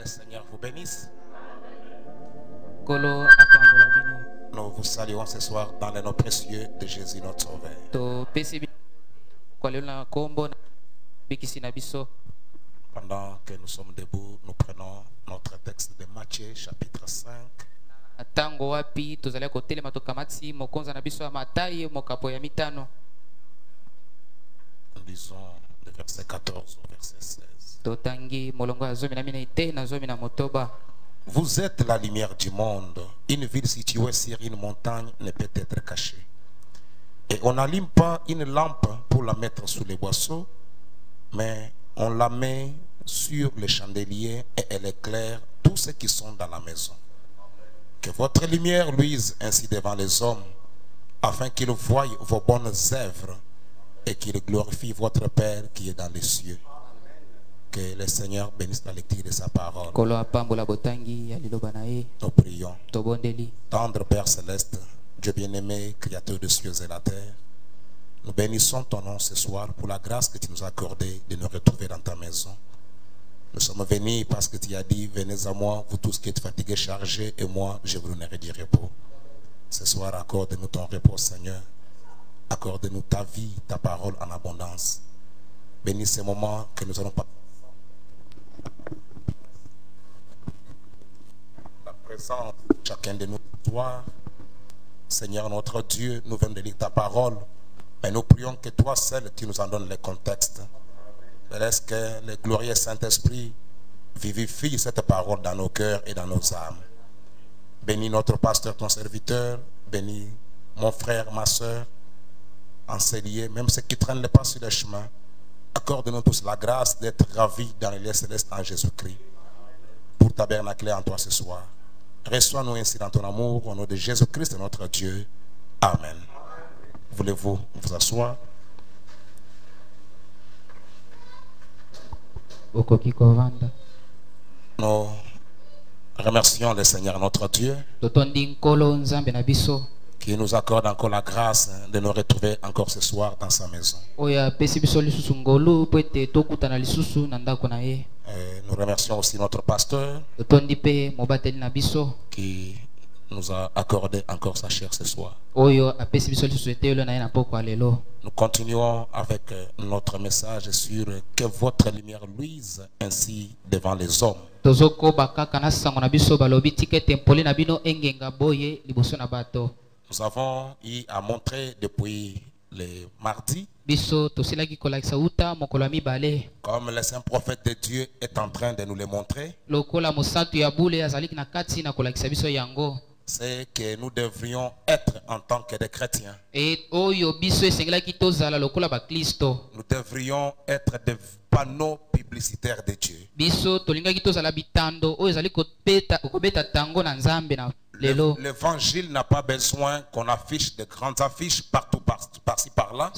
le Seigneur vous bénisse. Kolo apambola bino. Nous vous saluons ce soir dans le nom précieux de Jésus notre Sauveur. To pesi bino kwalelo na kombo na bikisi na biso. Pendant que nous sommes debout, nous prenons notre texte de Matthieu chapitre 5. Tango wapi tozali kotelema tokamati mokonza na biso ya Matayi mokapo ya mitano. Nous lisons le verset 14 au verset 16. Totangi molongo ya zomi na mina ite na zomi na motoba. Vous êtes la lumière du monde. Une ville située sur une montagne ne peut être cachée. Et on n'allume pas une lampe pour la mettre sous les boisseaux, mais on la met sur le chandelier et elle éclaire tous ceux qui sont dans la maison. Que votre lumière luise ainsi devant les hommes, afin qu'ils voient vos bonnes œuvres et qu'ils glorifient votre Père qui est dans les cieux. Que le Seigneur bénisse la lecture de sa parole. Kolo apambola botangi ya liloba na ye. Nous prions. Tobondeli. Tendre Père Céleste, Dieu bien-aimé, Créateur des cieux et la terre, nous bénissons ton nom ce soir pour la grâce que tu nous as accordée de nous retrouver dans ta maison. Nous sommes venus parce que tu as dit, venez à moi, vous tous qui êtes fatigués, chargés, et moi, je vous donnerai du repos. Ce soir, accorde-nous ton repos, Seigneur. Accorde-nous ta vie, ta parole en abondance. Bénis ces moments que nous allons pas. La présence de chacun de nous, toi, Seigneur notre Dieu, nous venons de lire ta parole, mais nous prions que toi seul, tu nous en donnes le contexte. Laisse que le glorieux Saint-Esprit vivifie cette parole dans nos cœurs et dans nos âmes. Bénis notre pasteur, ton serviteur, bénis mon frère, ma soeur, enseignés, même ceux qui traînent le pas sur le chemin. Accorde-nous tous la grâce d'être ravis dans les lieux célestes en Jésus-Christ, pour tabernacler en toi ce soir. Reçois-nous ainsi dans ton amour, au nom de Jésus-Christ, notre Dieu. Amen. Voulez-vous vous asseoir? Nous remercions le Seigneur notre Dieu qui nous accorde encore la grâce de nous retrouver encore ce soir dans sa maison. Nous remercions aussi notre pasteur qui nous a accordé encore sa chair ce soir. Nous continuons avec notre message sur que votre lumière luise ainsi devant les hommes. Nous avons eu à montrer depuis le mardi comme le saint prophète de Dieu est en train de nous le montrer, c'est que nous devrions être en tant que des chrétiens. Nous devrions être des panneaux publicitaires de Dieu. L'évangile n'a pas besoin qu'on affiche de grandes affiches partout, par-ci, par-là,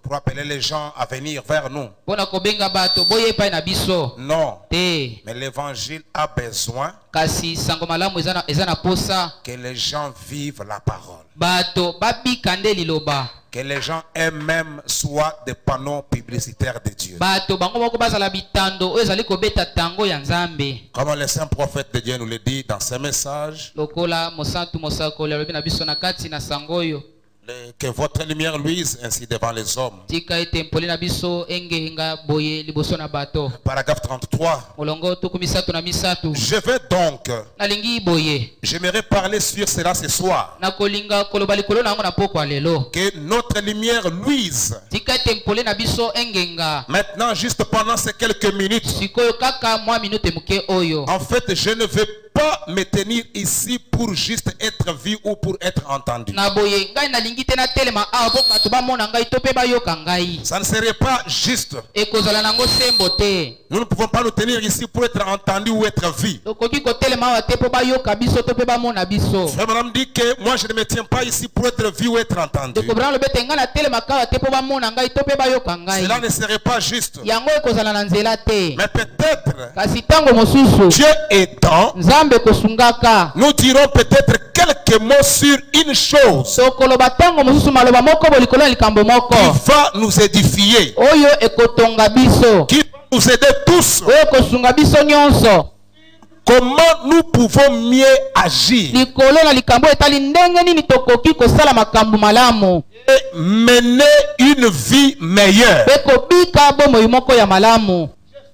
pour appeler les gens à venir vers nous. Non, mais l'évangile a besoin que les gens vivent la parole. Que les gens eux-mêmes soient des panneaux publicitaires de Dieu. Comme le saint prophète de Dieu nous le dit dans ses messages, que votre lumière luise ainsi devant les hommes. Paragraphe 33. Je vais donc, j'aimerais parler sur cela ce soir, que notre lumière luise. Maintenant, juste pendant ces quelques minutes, en fait, je ne veux pas me tenir ici pour juste être vu ou pour être entendu. Ça ne serait pas juste. Nous ne pouvons pas nous tenir ici pour être entendus ou être vus. Frère Madame dit que moi je ne me tiens pas ici pour être vu ou être entendu. Cela ne serait pas juste. Mais peut-être, Dieu aidant, nous dirons peut-être quelques mots sur une chose qui va nous édifier, qui va nous aider tous. oyo kosunga biso nyonso. Comment nous pouvons mieux agir Likolo na likambo etali ndenge nini tokoki kosala makambo malamu et mener une vie meilleure. pe kobika bomoi moko ya malamu.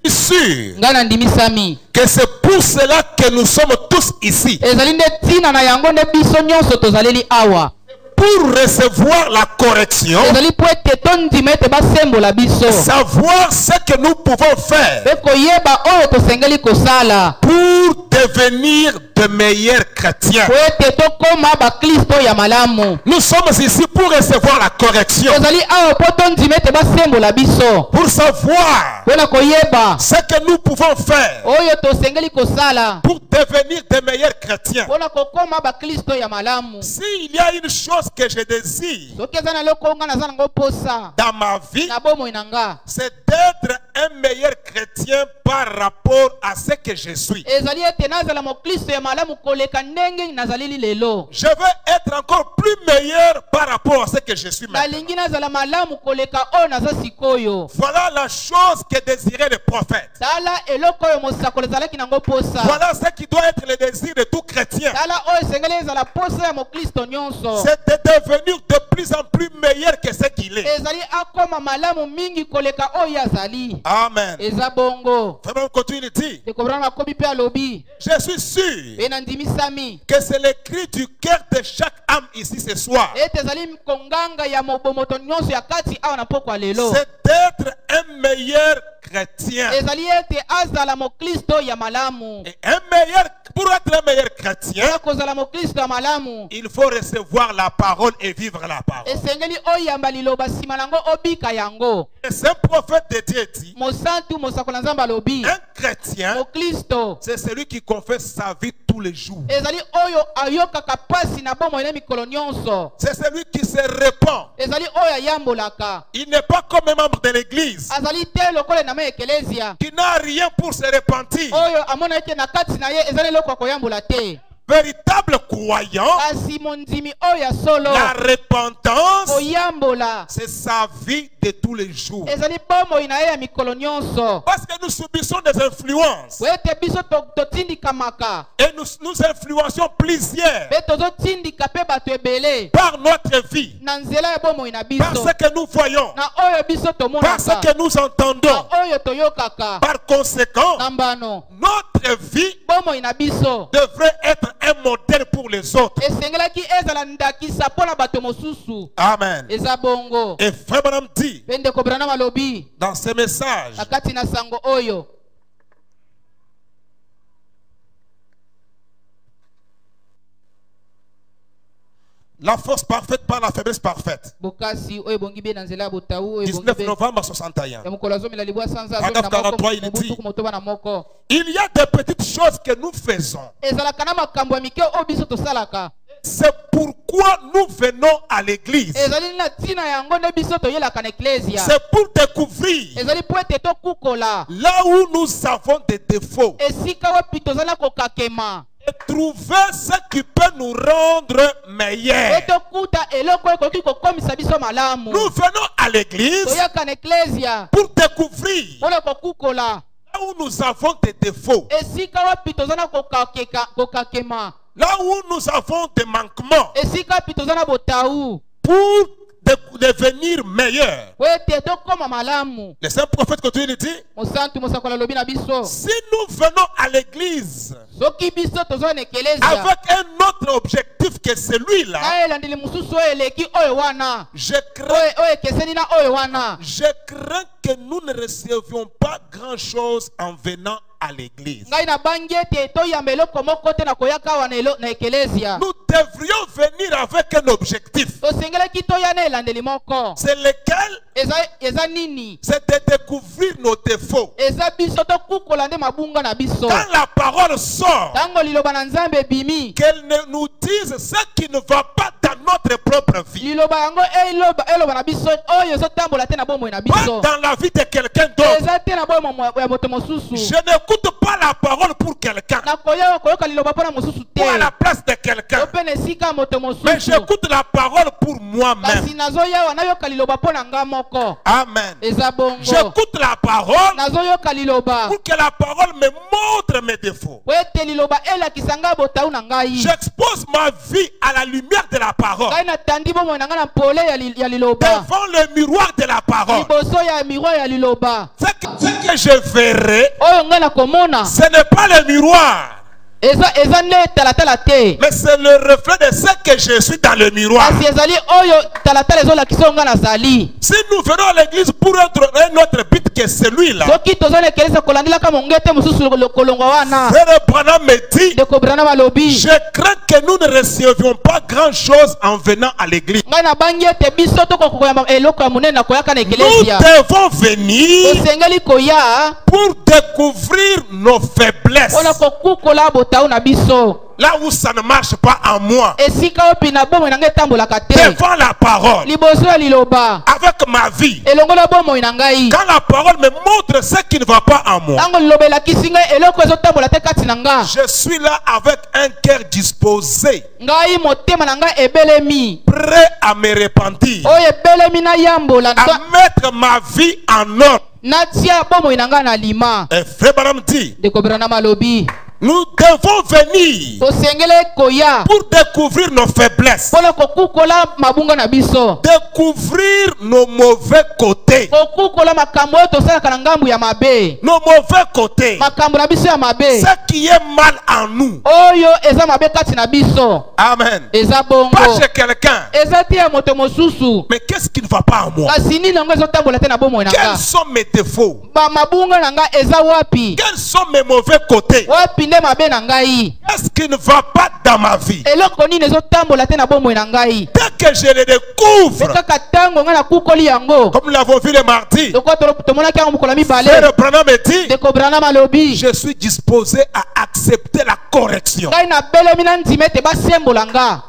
Je suis sûr Nga na ndimisami que c'est pour cela que nous sommes tous ici. ezali nde ntina na yango nde biso nyonso tozaleli awa Pour recevoir la correction, ezali po ete tondima ete basembola biso savoir ce que nous pouvons faire pe koyeba oyo tosengeli kosala pour devenir de meilleurs chrétiens. po ete tokóma baklisto ya malamu. Nous sommes ici pour recevoir la correction, tozali awa po tondima ete basembola biso pour savoir mpona koyeba ce que nous pouvons faire oyo tosengeli kosala pour devenir de meilleurs chrétiens. mpona kokóma baklisto ya malamu. S'il y a une chose que je désire soki eza na eloko oyo nga naza nango posa dans ma vie, na bomoi na nga c'est d'être un meilleur chrétien par rapport à ce que je suis. ezali ete nazala moklisto ya malamu koleka ndenge nazaleli lelo. Je veux être encore plus meilleur par rapport à ce que je suis maintenant. nalingi nazala malamu koleka oyo naza sikoyo. Voilà la chose que désirait le prophète. tala eloko oyo mosakoli ezalaki nango posa. Voilà ce qui doit être le désir de tout chrétien. tala oyo esengeli ezala posa ya moklisto nyonso. C'est de devenir de plus en plus meilleur que ce qu'il est. ezali akoma malamu mingi koleka oyo azali. Amen. eza bongo Vraiment, continue de dire. dekobrana makomi mpe alobi Je suis sûr mpe nandimisami que c'est le cri du cœur de chaque âme ici ce soir. ete ezali konganga ya bomoto nyonso ya kati awa na pokwa lelo. C'est d'être un meilleur chrétien. ezali ete azala moklisto ya malamu. Et pour être un meilleur chrétien, ya kozala moklisto ya malamu il faut recevoir la parole et vivre la parole. esengeli oyamba liloba nsima nango obika yango. Et c'est un prophète de Dieu dit, mosantu mosakoli na nzambe alobi un chrétien, moklisto c'est celui qui confesse sa vie tous les jours. ezali oyo ayokaka pasi na bomoi na mikolo nyonso. C'est celui qui se répand. ezali oyo ayambolaka. Il n'est pas comme un membre de l'église azali te lokola na ma ekelezia qui n'a rien pour se repentir. oyo amona ete na kati na ye ezali eloko ya koyambola te. Véritable croyant, kasi mondimi oyo ya solo la repentance, koyambola c'est sa vie de tous les jours. ezali bomoi na ye ya mikolo nyonso. Parce que nous subissons des influences po ete biso totindikamaka et nous influencions plusieurs mpe tozotindika mpe bato ebele par notre vie, na nzela ya bomoi na par biso ce que nous voyons, na oyo biso par ce tomonaka que nous entendons. na oyo toyokaka. Par conséquent, na mbano notre vie bomoi na biso devrait être un modèle pour les autres. esengelaki ezala ndakisa mpo na bato mosusu. Amen. eza bongo Et Frère Branham dit mpe ndeko Branham alobi dans ce message, na kati na sango oyo la force parfaite par la faiblesse parfaite. bokasi oyo ebongi be na nzela ya botau oyo 19 ebongi novembre be 61. ya mokolo azomela libwa sanza Paragraphe 43, il dit, mobutuku na moko. il y a des petites choses que nous faisons. ezalaka na makambo ya mike oyo biso tosalaka. C'est pourquoi nous venons à l'église. ezali na ntina yango nde biso toyelaka na eklesia. C'est pour découvrir ezali po ete tokukola là où nous avons des défauts esika wapi tozali na kokakema et trouver ce qui peut nous rendre meilleurs. po tokuta eloko oyo ekoki kokomisa biso malamu. Nous venons à l'église toyaka na eklesia pour découvrir mpona kokukola là où nous avons des défauts, esika wapi tozali na kokakema là où nous avons des manquements esika wapi tozali na botau pour devenir meilleurs. po ete tokoma malamu. Le saint prophète continue de dire, mosantu mosakoli alobi na biso si nous venons à l'église soki biso tozali na ekelesia avec un autre objectif que celui-là, na elandeli mosusu oyo eleki oyo wana je crains oyo ekeseni na oyo wana que nous ne recevions pas grand-chose en venant à l'église. ngai nabangi ete toyamba eloko moko te na koyaka awa na ekelesia. Nous devrions venir avec un objectif. tosengelaki toya na elandeli moko. C'est lequel? eza nini? C'est de découvrir nos défauts. eza biso tokukola nde mabunga na biso. Quand la parole sort, tango liloba na nzambe ebimi qu'elle nous dise ce qui ne va pas dans notre propre vie, liloba yango eloba na biso oyo ezotambola te na bomoi na pas biso dans la vie de quelqu'un d'autre, eza te na Je n'écoute pas la parole pour quelqu'un ou à la place de quelqu'un, mais j'écoute la parole pour moi-même. Amen. J'écoute la parole pour que la parole me montre mes défauts. J'expose ma vie à la lumière de la parole, devant le miroir de la parole. Ce que je verrai, ce n'est pas le miroir, mais c'est le reflet de ce que je suis dans le miroir. Si nous venons à l'église pour un autre but que celui-là, Frère Branham me dit, je crains que nous ne recevions pas grand chose en venant à l'église. Nous devons venir pour découvrir nos faiblesses. Là où ça ne marche pas en moi, devant la parole, avec ma vie, quand la parole me montre ce qui ne va pas en moi, je suis là avec un cœur disposé, prêt à me repentir, à mettre ma vie en ordre. Et Frère Branham dit, nous devons venir pour découvrir nos faiblesses, découvrir nos mauvais côtés, nos mauvais côtés, ce qui est mal en nous. Amen. Pas chez quelqu'un, mais qu'est-ce qui ne va pas en moi? Quels sont mes défauts? Quels sont mes mauvais côtés? Qu'est-ce qui ne va pas dans ma vie? Dès que je le découvre, comme nous l'avons vu le mardi, Frère Branham me dit, je suis disposé à accepter la correction.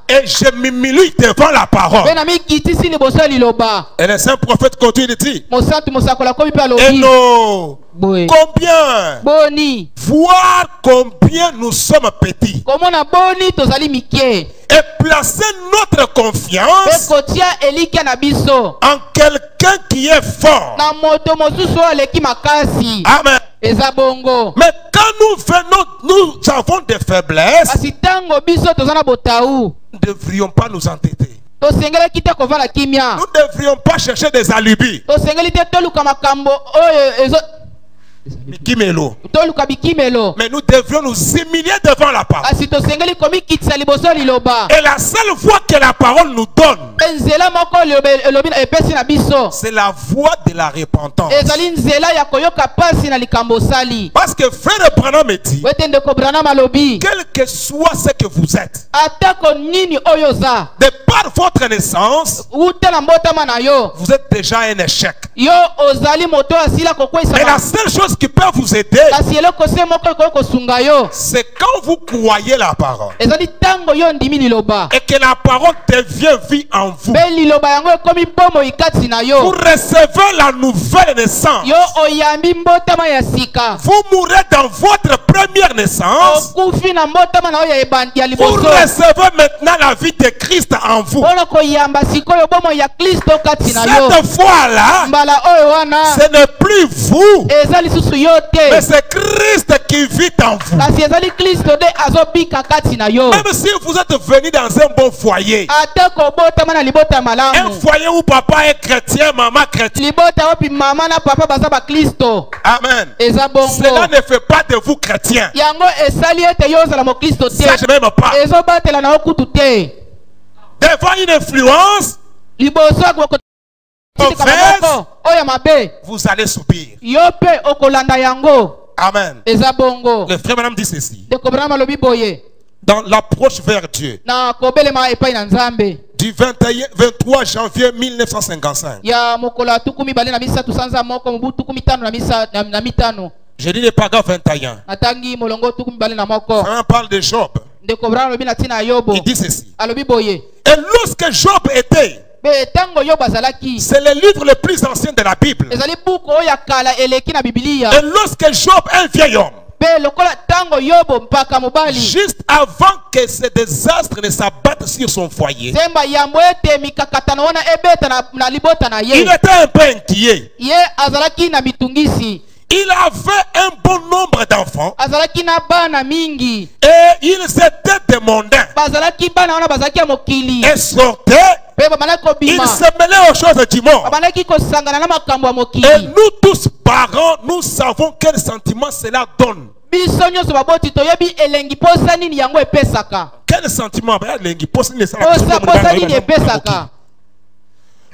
Et je m'humilie devant la parole. Et le saint prophète continue de dire, et non, combien, voir combien nous sommes petits, et placer notre confiance en quelqu'un qui est fort. Amen. Mais quand nous venons, nous avons des faiblesses, nous ne devrions pas nous entêter. Nous ne devrions pas chercher des alibis. Mais nous devrions nous humilier devant la parole. Et la seule voie que la parole nous donne, c'est la voie de la repentance. Parce que Frère Branham me dit, quel que soit ce que vous êtes, de par votre naissance, vous êtes déjà un échec. Et la seule chose qui peut vous aider, c'est quand vous croyez la parole et que la parole devient vie en vous. Vous recevez la nouvelle naissance. Vous mourrez dans votre première naissance. Vous recevez maintenant la vie de Christ en vous. Cette fois-là, ce n'est plus vous, mais c'est Christ qui vit en vous. Même si vous êtes venu dans un bon foyer, un foyer où papa est chrétien, maman chrétien, amen, cela ne fait pas de vous chrétien. Ça je n'aime pas. Devant une influence vous allez subir. Amen. Le frère Branham dit ceci. Dans l'approche vers Dieu, du 23 janvier 1955. Je dis le paragraphe 21. On parle de Job. Il dit ceci. Et lorsque Job était be tango yo bazalaki C'est le livre le plus ancien de la Bible. ezali buku oyo ya kala eleki na Biblia Et lorsque Job, un vieil homme, be lokola tango yobo mpaka mobali juste avant que ce désastre ne s'abatte sur son foyer, semba yambo ete mikakatano wana ebeta na libota na il ye était un peu inquiet. ye azalaki na mitungisi Il avait un bon nombre d'enfants azalaki na bana mingi et il s'était des mondains. bazalaki bana wana bazalaki ya mokili Et sortait, pe babandaki il kobima se mêlait aux choses du monde. babandaki kosangana na makambo ya Et mokili nous tous, parents, nous savons quel sentiment cela donne. biso nyonso baboti toyebi elengi posa nini yango epesaka Quel sentiment? posa nini epesaka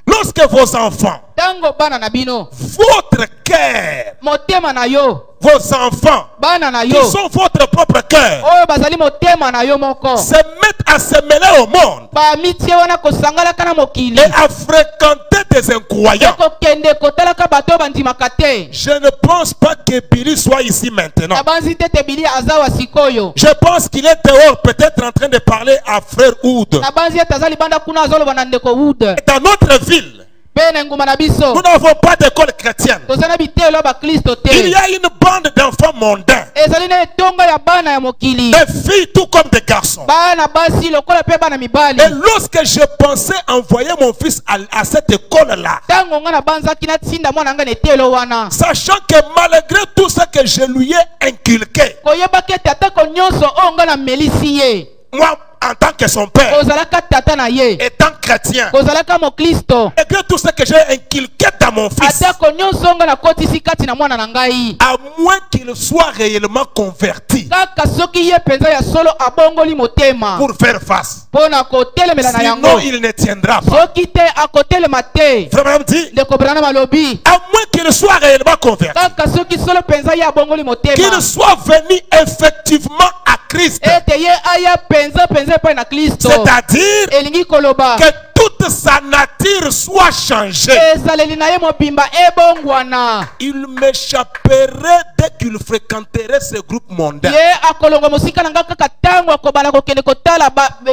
Lorsque vos enfants, tango bana na bino votre cœur, motema na yo vos enfants, bana na qui yo sont votre propre cœur, oyo bazali motema na yo moko se mettent à se mêler au monde bamitie wana kosangalaka na mokili et à fréquenter des incroyants. ekokende kotalaka bato oyo bandimaka te Je ne pense pas que Billy soit ici maintenant. nabanzi te te bili aza wa sikoyo Je pense qu'il est dehors, peut-être en train de parler à frère Oud. nabanzi ete aza libanda kuna azoloba na ndeko wood Dans notre ville, mpe na nguma na biso nous n'avons pas d'école chrétienne. toza na bitelo ya bakristo Il te y a une bande d'enfants mondains, ezali na etongo ya bana ya mokili des filles tout comme des garçons. bana basi lokola mpe bana mibali Et lorsque je pensais envoyer mon fils à cette école-là, ntango nga nabanzaki natinda mwana nga na etelo wana sachant que malgré tout ce que je lui ai inculqué, koyebaki ete atako nyonso oyo nga namelisi ye moi en tant que son père, kozalaka tata na ye étant chrétien, kozalaka mokristo malgré tout ce que j'ai inculqué dans mon fils, atako nyonso nga nakotisi kati na mwana na ngai à moins qu'il soit réellement converti kaka soki ye mpenza ya solo abongoli motema pour faire face. mpo na kotelemela na Sinon, yango il ne tiendra pas. soki te akotelema te Frère Branham dit, ndeko brana malobi à moins qu'il soit réellement converti, kaka soki solo mpenza ye abongoli motema qu'il soit venu effectivement à Christ, ete ye aya mpenza epai na kristo c'est-à-dire elingi koloba que toute sa nature soit changée. ezaleli na ye mobimba ebongwana Il m'échapperait dès qu'il fréquenterait ce groupe mondain. ye akolongwa mosika na nga kaka ntango akobala kokende kotala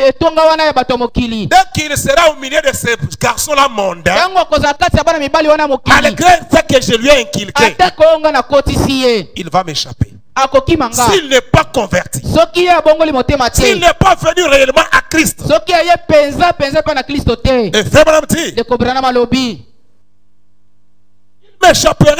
etonga wana ya bato ya mokili Dès qu'il sera au milieu de ces garçons-là mondains, ntango akozala kati ya bana mibali wana mokili malgré ce que je lui ai inculqué, atako oyo nga nakotisi ye il va m'échapper. akokima nga S'il n'est pas converti, soki ye abongoli motema te s'il n'est pas venu réellement à Christ. soki aye mpenza epai na kristo te Et frère Branham dit, ndeko brana malobi il m'échapperait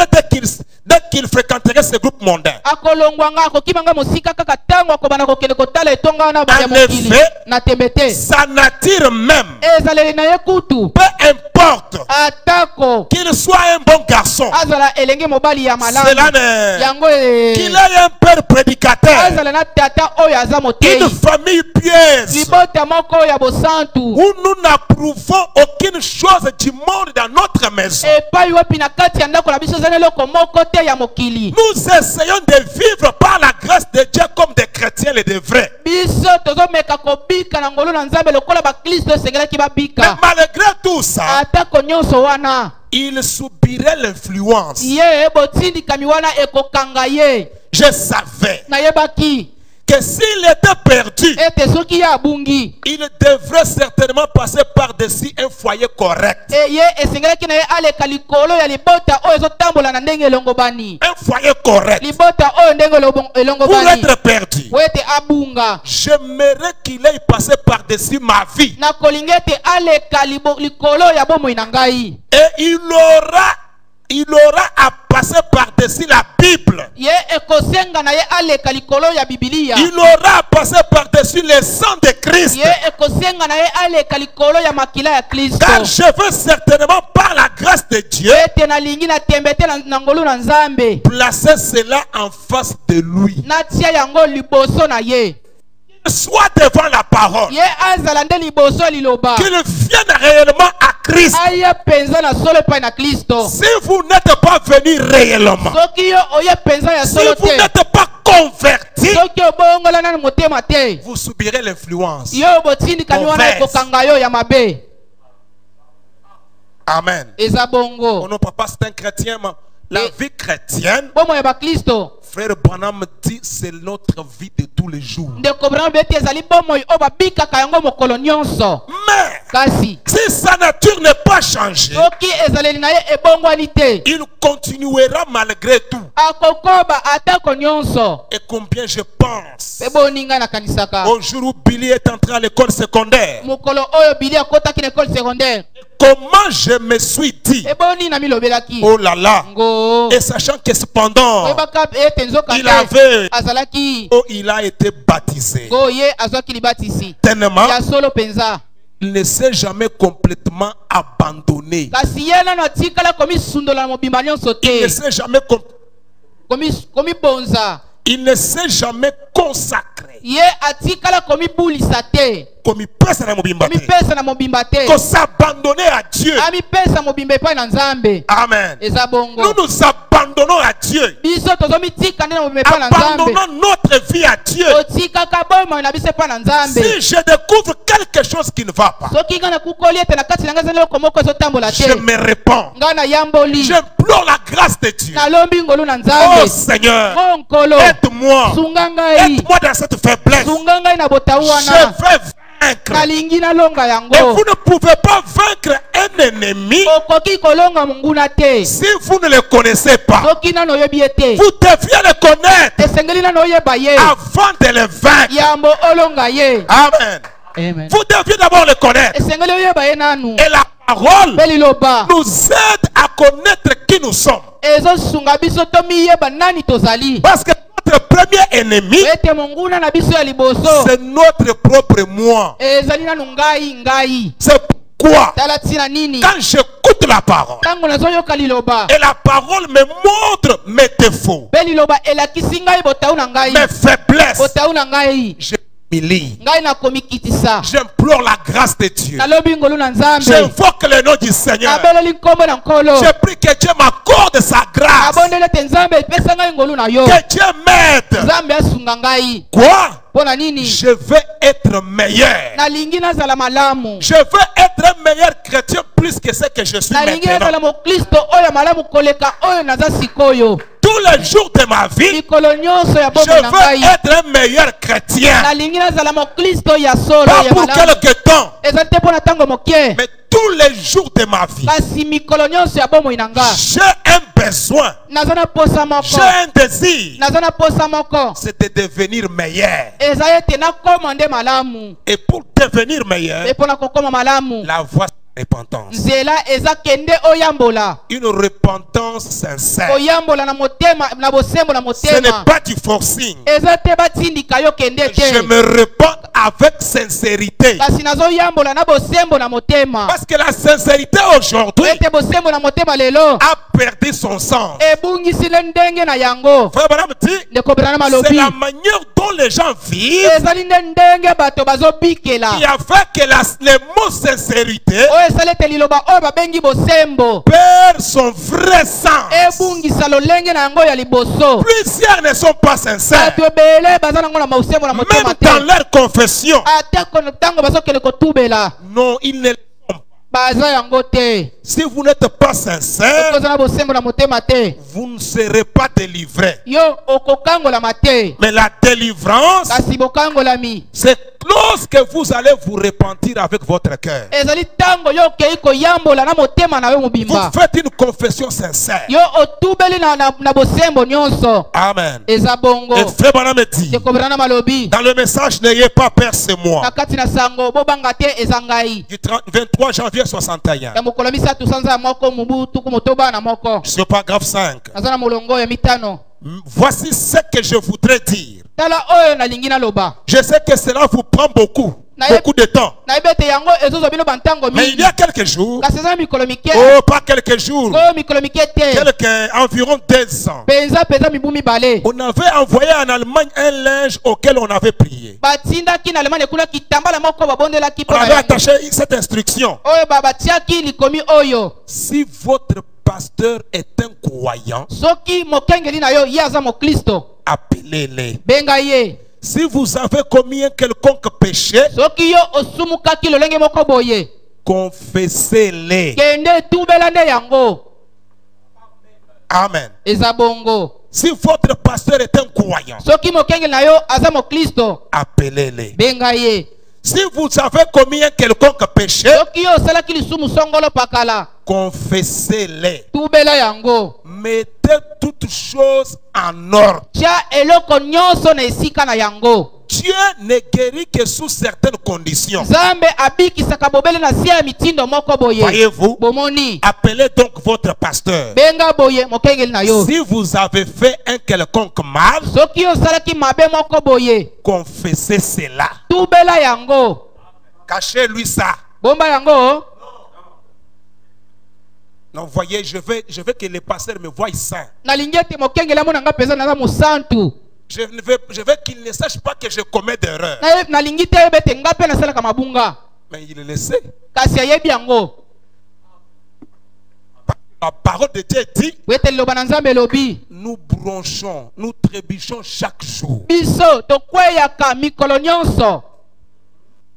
dès qu'il fréquenterait ce groupe mondain. akolongwa nga akokima nga mosika kaka ntango akobana kokende kotala etonga wana ya En mokili effet, na tembe te sa nature même, ezaleli na ye kutu peu importe atako qu'il soit un bon garçon, azala elenge mobali ya malamu cela ne... yango qu'il ait un père prédicateur, azala na tata oyo aza motei une famille pieuse, libota moko oyo ya bosantu où nous n'approuvons aucune chose du monde dans notre maison. epai wapi na kati ya ndako na biso eza na eloko moko te ya mokili Nous essayons de vivre par la grâce de Dieu comme des chrétiens et des vrais. biso tozomeka kobika na ngolu na nzambe lokola bakristo esengelaki Mais babika malgré tout ça, atako nyonso wana il subirait l'influence. ye botindikami wana ekokanga ye Je savais nayebaki que s'il était perdu, ete soki ye abungi il devrait certainement passer par-dessus un foyer correct. ye esengelaki na ye aleka likolo ya libota oyo ezotambola na ndenge elongobani Un foyer correct. libota oyo ndenge Pour elongobani être perdu, po ete abunga j'aimerais qu'il ait passé par-dessus ma vie. nakolinga ete aleka likolo ya bomoi na ngai Et il aura à passer par-dessus la Bible. ye ekosenga na ye aleka likolo ya bibilia Il aura à passer par-dessus le sang de Christ. ye ekosenga na ye aleka likolo ya makila ya kristo Car je veux certainement, par la grâce de Dieu, ete nalingi natembe te na ngolu na nzambe placer cela en face de lui. natia yango liboso na ye Soit devant la parole. ye azala nde liboso ya liloba Qu'il vienne réellement à Christ. aya mpenza na solo epai na kristo Si vous n'êtes pas venu réellement, soki yo oye mpenza ya si solo vous te n'êtes pas converti, soki obongola nanu motema te vous subirez l'influence. yo botindikami wana Mauvaise. ekokanga yo ya mabe Amen. eza Oh bongo non, papa, c'est un chrétien. La vie chrétienne, bomo ya bakristo frère Branham dit, c'est notre vie de tous les jours. ndeko Branham beti ezali bomo oyo babikaka yango mokolo nyonso. Mais Kasi si sa nature n'est pas changée, soki ezaleli na ye ebongwani te, il continuera malgré tout. akokoba atako nyonso. Et combien je pense, Pe boninga nakanisaka au jour où Billy est entré à l'école secondaire, mokolo oyo Bili akotaki na école secondaire, comment je me suis dit, eboni na milobelaki oh là là, ngo et sachant que cependant, oyebaka ete nzoka il te avait, azalaki oh, il a été baptisé. ngo ye azwaki libatisi Tellement, ya solo penza. il ne s'est jamais complètement abandonné. Kasi ye nano atikala komisundola na mobimba nyonso Il ne te, s'est jamais, komibonza. il ne s'est jamais consacré. Ye atikala komibulisa te, Komipesa na mobimba te. komipesa na mobimba te, Ko s'abandonner à Dieu. amipesa mobimba epai na Nzambe. Amen. Eza bongo Nous nous abandonnons à Dieu. biso tozomitika nde na mobimba epai na Nzambe, Abandonnons notre vie à Dieu. totikaka bomoi na biso epai na Nzambe. Si je découvre quelque chose qui ne va pas, Soki nga nakukoli ete na kati na nga ezali eloko moko ezotambola je te, me répands. nga nayamboli, J'implore la grâce de Dieu. nalombi ngolu na Oh Nzambe. Seigneur, Ngo nkolo aide-moi. sunga ngai, Aide-moi dans cette faiblesse. sunga ngai na botau Je wana, vais vaincre. nalingi nalonga Et yango. vous ne pouvez pas vaincre un ennemi Okoki kolonga monguna te si vous ne le connaissez pas. soki nano oyebi ye te, Vous deviez le connaître esengeli nano oyeba ye avant de le vaincre. yambo olonga ye. Amen. Amen. Vous deviez d'abord le connaître. Esengeli oyeba ye nanu, Et la parole mpe liloba nous aide à connaître qui nous sommes. ezosunga biso tomiyeba nani tozali. Parce que notre premier ennemi, Ete monguna na biso ya liboso c'est notre propre moi. ezali nanu ngai. C'est pourquoi, Tala tina nini quand j'écoute la parole, tango nazoyoka liloba, et la parole me montre mes défauts, mpe liloba elakisi ngai botau na ngai, mes faiblesses, botau na ngai, je m'humilie. ngai nakomikitisa, J'implore la grâce de Dieu. nalobi ngolu na Nzambe, J'invoque le nom du Seigneur. nabeleli nkombo na nkolo, Je prie que Dieu m'accorde sa grâce. nabondeli ete Nzambe epesa ngai ngolu na yo, Que Dieu m'aide. Nzambe asunga ngai. Quoi? Mpo na nini Je veux être meilleur. nalingi nazala malamu, Je veux être un meilleur chrétien plus que ce que je suis nalingi nazala maintenant. mokristo oyo malamu koleka oyo naza sikoyo. Tous les jours de ma vie, Mikolo nyonso ya je bomoi na veux ngai être un meilleur chrétien. nalingi nazala mokristo ya solo Pas ya pour malamu. quelque temps, Eza te mpo na ntango moke, mais tous les jours de ma vie. kasi mikolo nyonso ya bomoi na nga J'ai un besoin, naza na posa j'ai moko, un désir, naza na posa moko, c'est de devenir meilleur. eza ete nakoma nde malamu. Et pour devenir meilleur, Mpe mpo na kokoma malamu, la voie c'est la repentance. nzela eza kende oyambola, Une repentance sincère. oyambola na motema, na bosembo na Ce n'est motema. pas du forcing. Eza te batindika yo kende Je te, me repens avec sincérité. kasi nazoyambola na bosembo na motema. Parce que la sincérité aujourd'hui Ete bosembo na motema lelo a perdu son sens. ebungisi le ndenge na yango. Frère Branham dit, Ndeko Branham c'est alobi la manière dont les gens vivent ezali nde ndenge bato bazobikela qui a fait que le mot sincérité oyo esali ete liloba oyo babengi bosembo perd son vrai sens. ebungisa lolenge na yango ya liboso. Plusieurs ne sont pas sincères. Bato ebele baza nango na bosembo na motema Même te, dans leur confession. ata kono ntango bazokende kotubela Non, ils ne le font pas. baza yango te. Si vous n'êtes pas sincère, Oza na bosembo na motema te, vous ne serez pas délivré. yo okokangolama te, Mais la délivrance, kasi bokangolami c'est lorsque vous allez vous repentir avec votre cœur. ezali ntango yo okei koyambola na motema na yo Vous mobimba, faites une confession sincère. yo otubeli na bosembo nyonso. Amen. Eza bongo Et Frère Branham dit, Ndeko Branham malobi dans le message, n'ayez pas peur, c'est moi. na kati na sango bobanga te eza ngai, Du 23 janvier 61. ya mokolo misatu sanza ya moko mubu tuku motoba na moko, Je suis paragraphe 5. naza na molongo ya mitano. Voici ce que je voudrais dire. Tala oyo nalingi naloba, Je sais que cela vous prend beaucoup de temps. nayebi ete yango ezozwa bino bantango Mais il mingi, y a quelques jours, kasi eza na mikolo mike, oh, pas quelques jours, oyo mikolo mike te, environ 2 ans, penza mibu mibale, on avait envoyé en Allemagne un linge auquel on avait prié. batindaki na Allemagne kuna kitambala moko babondelaki On mpo na avait yango, attaché cette instruction. oyo batiaki likomi oyo, Si votre pasteur est un croyant, soki mokengeli na yo ye aza mokristo, appelez-les. benga ye. Si vous avez commis un quelconque péché, Soki yo osumukaki lolenge moko boye, confessez-les. kende tubela nde yango. Amen. eza bongo. Si votre pasteur est un croyant, Soki mokengeli na yo aza mokristo, appelez-les. benga ye. Si vous avez commis un quelconque péché, Soki yo osalaki lisumu songolo pakala, confessez-les. tubela yango. Mettez toutes choses en ordre. Tia eloko nyonso na esika na yango. Dieu ne guérit que sous certaines conditions. Zambe abikisaka bobele na sia mitindo moko boye. Voyez-vous? Bomoni. Appelez donc votre pasteur. Benga boye mokengeli na yo. Si vous avez fait un quelconque mal, Soki osalaki mabe moko boye, confessez cela. tubela yango. Cachez-lui ça. Bomba yango. Non, voyez, je veux que les pasteurs me voient saint. Nalingi ete mokengeli amona nga peza naza mosantu. Je veux qu'il ne sache pas que je commets d'erreur. Nalingi te yeba ete nga mpe nasalaka mabunga. Mais il le sait. Kasi ayebi yango. La parole de Dieu dit, Wete liloba na Nzambe elobi, nous bronchons, nous trébuchons chaque jour. biso tokweyaka mikolo nyonso.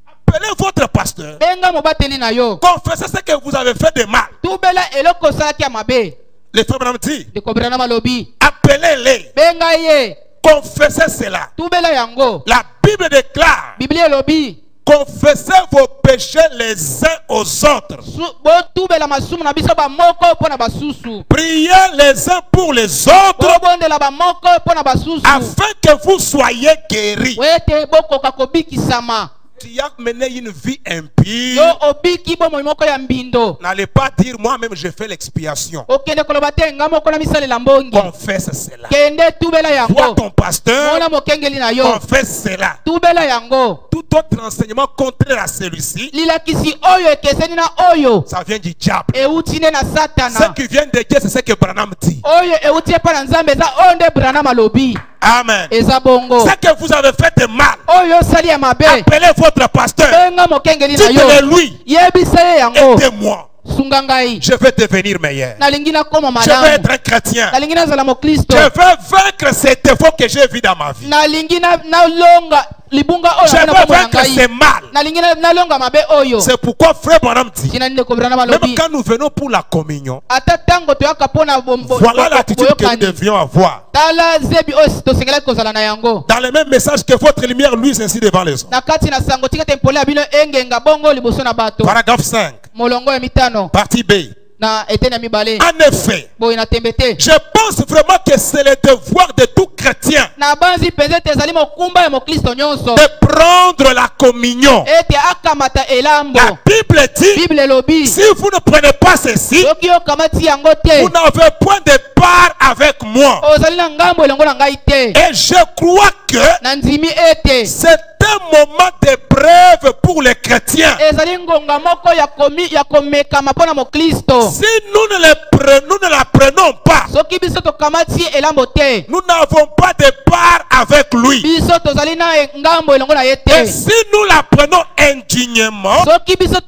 Appelez votre pasteur. Benga mobateli na yo. Confessez ce que vous avez fait de mal. Tubela eloko osalaki ya mabe. Les frères m'ont dit, Dekobela na malobi. appelez-les. Benga ye. Confessez cela. Tubela yango. La Bible déclare, Biblia elobi, confessez vos péchés les uns aux autres. botubela masumu na biso bamoko mpo na basusu. Priez les uns pour les autres Bobondela bamoko mpo na basusu. afin que vous soyez guéris. Wete bokoka kobikisama. Tu as mené une vie impie. Yo obiki bomoi moko ya mbindo. N'allez pas dire moi-même je fais l'expiation. Okende koloba te nga moko na misalela mbongi. Confesse cela. Kende tubela Vois yango. ton pasteur. Mona mokengeli na yo. Confesse cela. Tubela yango. Tout autre enseignement contraire à celui-ci, Lilakisi oyo ekeseni na oyo. ça vient du diable. Euti ne na Ce satana. qui vient de Dieu, c'est ce que Branham dit. Oyo euti epa na Nzambe eza oyo nde Branham alobi. Amen. Eza bongo. Ce que vous avez fait de mal, Oyo osali ya mabe. appelez votre pasteur. Benga mokengeli na yo. Dites-le lui, Yebisa ye yango. aidez-moi. Sunga ngai. Je vais devenir meilleur. Nalingi nakoma Je vais malamu. être un chrétien. Nalingi nazala mokristo. Je vais vaincre ces défauts que j'ai vus dans ma vie. Nalingi nalonga libunga oyo Je vais nakoma na vaincre ngai. ces mal. Nalingi nalonga mabe oyo. C'est pourquoi frère Branham dit, Kina nde kobrana même malobi. quand nous venons pour la communion, Ata tango toyaka pona bombo. voilà l'attitude que nous devions avoir. Tala zebi oyo tosengelaki kozala na yango. Dans le même message que votre lumière luise ainsi devant les hommes. Na kati na sango tika tempole ya bino engenga bongo liboso na bato. Paragraphe 5, Molongo ya mitano partie B. na etena mibale. En effet, Boy na tembete. je pense vraiment que c'est le devoir de tout chrétien Na banzi penze tezali mokumba ya mokristo nyonso. de prendre la communion. Ete akamata elambo. La Bible dit, Bible elobi. si vous ne prenez pas ceci, Soki okamati yango te. vous n'avez point de part avec moi. Ozali na ngambo elongo na ngai te. Et je crois que Na ndimi ete. c'est un moment d'épreuve pour les chrétiens. Ezali ngonga moko ya komekama mpona mokristo. Si nous ne la prenons pas, Soki biso tokamati elambo te. nous n'avons pas de part avec lui. Biso tozali na ngambo elongo na ye Et te. si nous la prenons indignement, Soki biso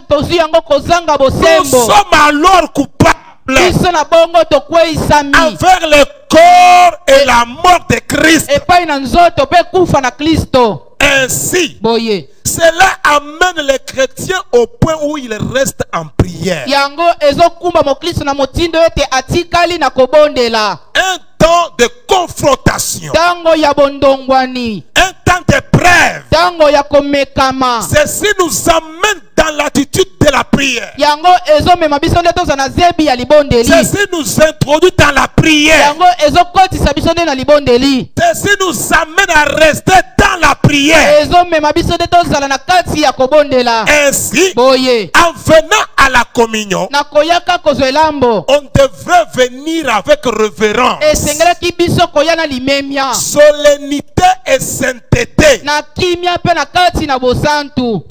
tozwi yango kozanga nous bosembo. sommes alors coupables Biso na bongo tokweyisami. envers le corps et la mort de Christ. Epai na nzoto mpe kufa na Kristo. Ainsi, Boye. cela amène les chrétiens au point où ils restent en prière. Yango ezokumba mokristo na motindo ete atikali na kobondela. Un temps de confrontation, Tango ya bondongwani. un temps d'épreuve. Tango ya komekama. Ceci nous amène dans l'attitude de la prière. Yango ezomema biso nde toza na zebi ya libondeli. Ceci nous introduit dans la prière. Yango ezokotisa biso nde na libondeli. Ceci nous amène à rester dans la prière. Ezomema biso nde tozala na kati ya kobondela. Ainsi, Boye. en venant à la communion, Na koyaka kozwa elambo. on devrait venir avec révérence, Esengelaki biso koya na limemia. solennité et sainteté. Na kimia mpe na kati na bosantu.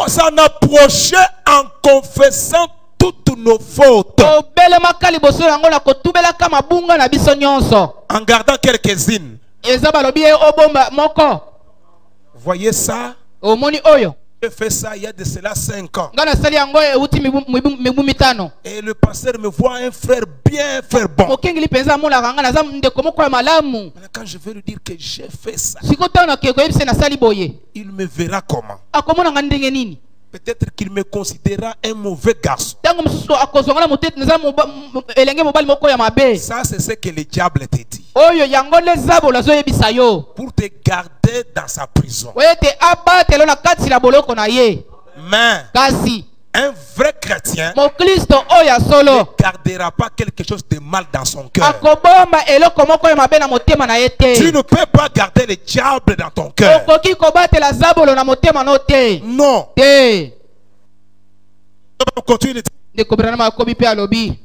S'en approcher en confessant toutes nos fautes, Tobelemaka liboso yango na kotubelaka mabunga na biso nyonso. en gardant quelques-unes. Eza balobi ye obomba moko. Voyez ça? Omoni oyo. J'ai fait ça il y a de cela 5 ans. Nga nasali yango euti mibu mitano. Et le pasteur me voit un frère bien, frère bon. Mokengeli penza amolaka nga naza ndeko moko ya malamu. Maintenant, quand je vais lui dire que j'ai fait ça, Sikoyo ntango nakeye koyebisa nasali boye. il me verra comment? Akomona nga ndenge nini? Peut-être qu'il me considérera un mauvais garçon. Tango mususu akozongana mutete nza elenge mobali moko ya mabe. Ça, c'est ce que le diable te dit. Oyo yango lezabo lazo yebisa yo. Pour te garder dans sa prison. Oyete abatelo na kati la boloko na ye. Mais Kasi un vrai chrétien mo Kristo oya solo ne gardera pas quelque chose de mal dans son cœur. akobomba eloko moko ya mabe na motema na ye te. Tu ne peux pas garder le diable dans ton cœur. Okoki kobatela zabolo na motema no te. Non. Te. On continue. Ndeko Branham akobi pe alobi.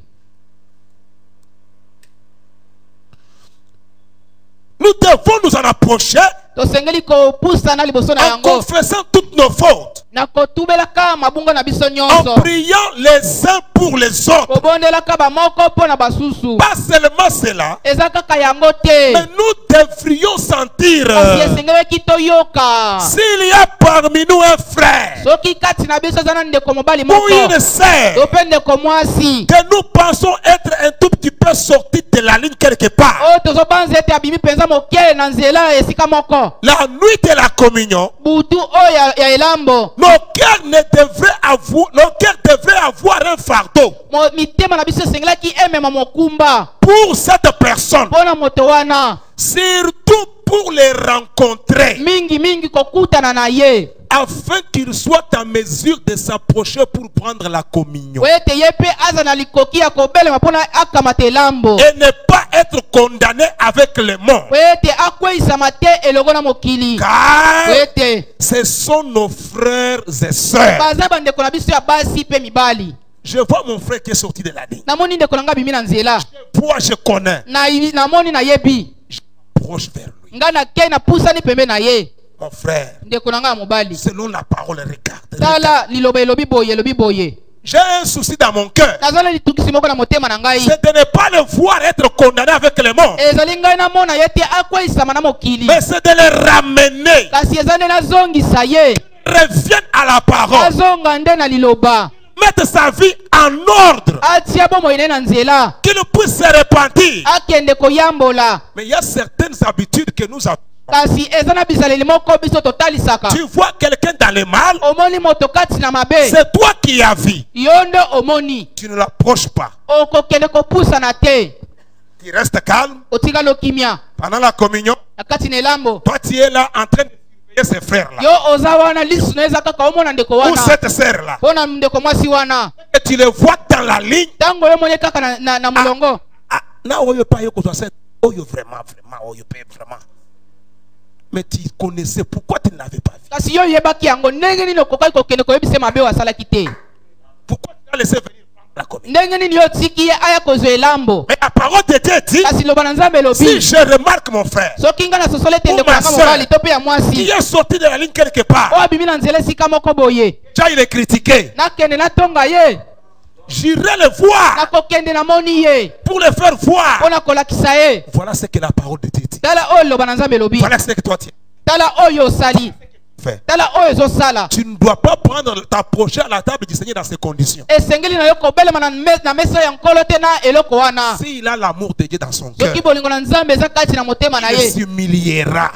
Nous devons nous en approcher Tosengeli kopusa na liboso na en yango. confessant toutes nos fautes, Na kotubelaka mabungo na biso en nyonso. priant les uns pour les autres. Kobondelaka bamoko mpo na basusu. Pas seulement cela, Eza kaka yango te. mais nous devrions sentir Kasi esengelaki toyoka. s'il y a parmi nous un frère Soki kati na biso eza na ndeko mobali ou moko. une sœur To pe ndeko mwasi. que nous pensons être un tout petit peu sorti de la ligne quelque part. Oyo tozobanza ete abimi mpenza mokele na nzela esika moko. La nuit de la communion, Butu oyo ya elambo. nos cœurs devraient avoir un fardeau Mitema na biso esengelaki emema mokumba. pour cette personne, Mpo na moto wana. surtout pour les rencontrer, Mingi kokutana na ye. afin qu'il soit en mesure de s'approcher pour prendre la communion Oyete ye pe aza na likoki ya kobelema mpona akamata elambo. et ne pas être condamné avec le monde. Oyete akweyisama te elongo na mokili. Car Oyete ce sont nos frères et sœurs. baza bandeko na biso ya basi pe mibali. Je vois mon frère qui est sorti de la ligne. Namoni ndeko na nga bimi na nzela. Moi, je connais. Namoni na yebi. Je m'approche vers lui. Nga na ke na pusani pembe na ye. Mon frère, Ndeko na nga mobali. selon la parole, regarde. Tala liloba elobi boye. J'ai un souci dans mon cœur. Nazala litukisi moko na motema na ngai. C'est de ne pas le voir être condamné avec le monde. Ezali ngai na mona ye te akweyisama na mokili. Mais c'est de le ramener. Kasi eza nde nazongisa ye. Revienne à la parole. Azonga nde na liloba. Mettre sa vie en ordre. Atia bomoi ne na nzela. Qu'il puisse se repentir. Akende koyambola. Mais il y a certaines habitudes que nous avons. Kasi eza na bizaleli moko biso totalisaka. Tu vois quelqu'un dans le mal, Omoni moto kati na mabe. c'est toi qui as vu. Yondo omoni. Tu ne l'approches pas. Okokende kopusa na te. Tu restes calme. Otika lokimia. Pendant la communion, Na kati na elambo. toi tu es là en train de surveiller ces frères-là. Yo oza wana lisu na eza kaka omona ndeko Ou wana. cette sœur-là. Pona ndeko mwasi wana. Et tu les vois dans la ligne. Tango yo mone kaka na mulongo. Na oyo pa yo kozwa oyo vraiment oyo pa vraiment. Mais tu connaissais pourquoi tu ne l'avais pas vu. Kasi yo yebaki yango ndenge nini okokai kokende koyebisa mabe wasalaki te. Pourquoi tu as laissé venir prendre la communion? Ndenge nini yo tiki ye aya kozwa elambo. Mais la parole de Dieu dit, Kasi loba na Nzambe si lobi. je remarque mon frère Soki nga na sosole te Ou ndeko ma nanga sœur. mobali to pe ya qui mwasi. est sorti de la ligne quelque part, Oyo abimi na nzela esika moko boye. déjà il est critiqué. Nakende natonga ye. J'irai le voir Nakokende namoni ye. pour le faire voir. Pona kolakisa ye. Voilà ce que la parole de Dieu dit. Tala oyo loba na Nzambe lobi. Voilà ce que toi tu Tala oyo osali. fais. Tala oyo ezosala. Tu ne dois pas t'approcher à la table du Seigneur dans ces conditions. Esengeli na yo kobelema na mesa ya nkolo te na eloko wana. S'il a l'amour de Dieu dans son cœur, Soki bolingo na Nzambe eza kati na motema na il ye. s'humiliera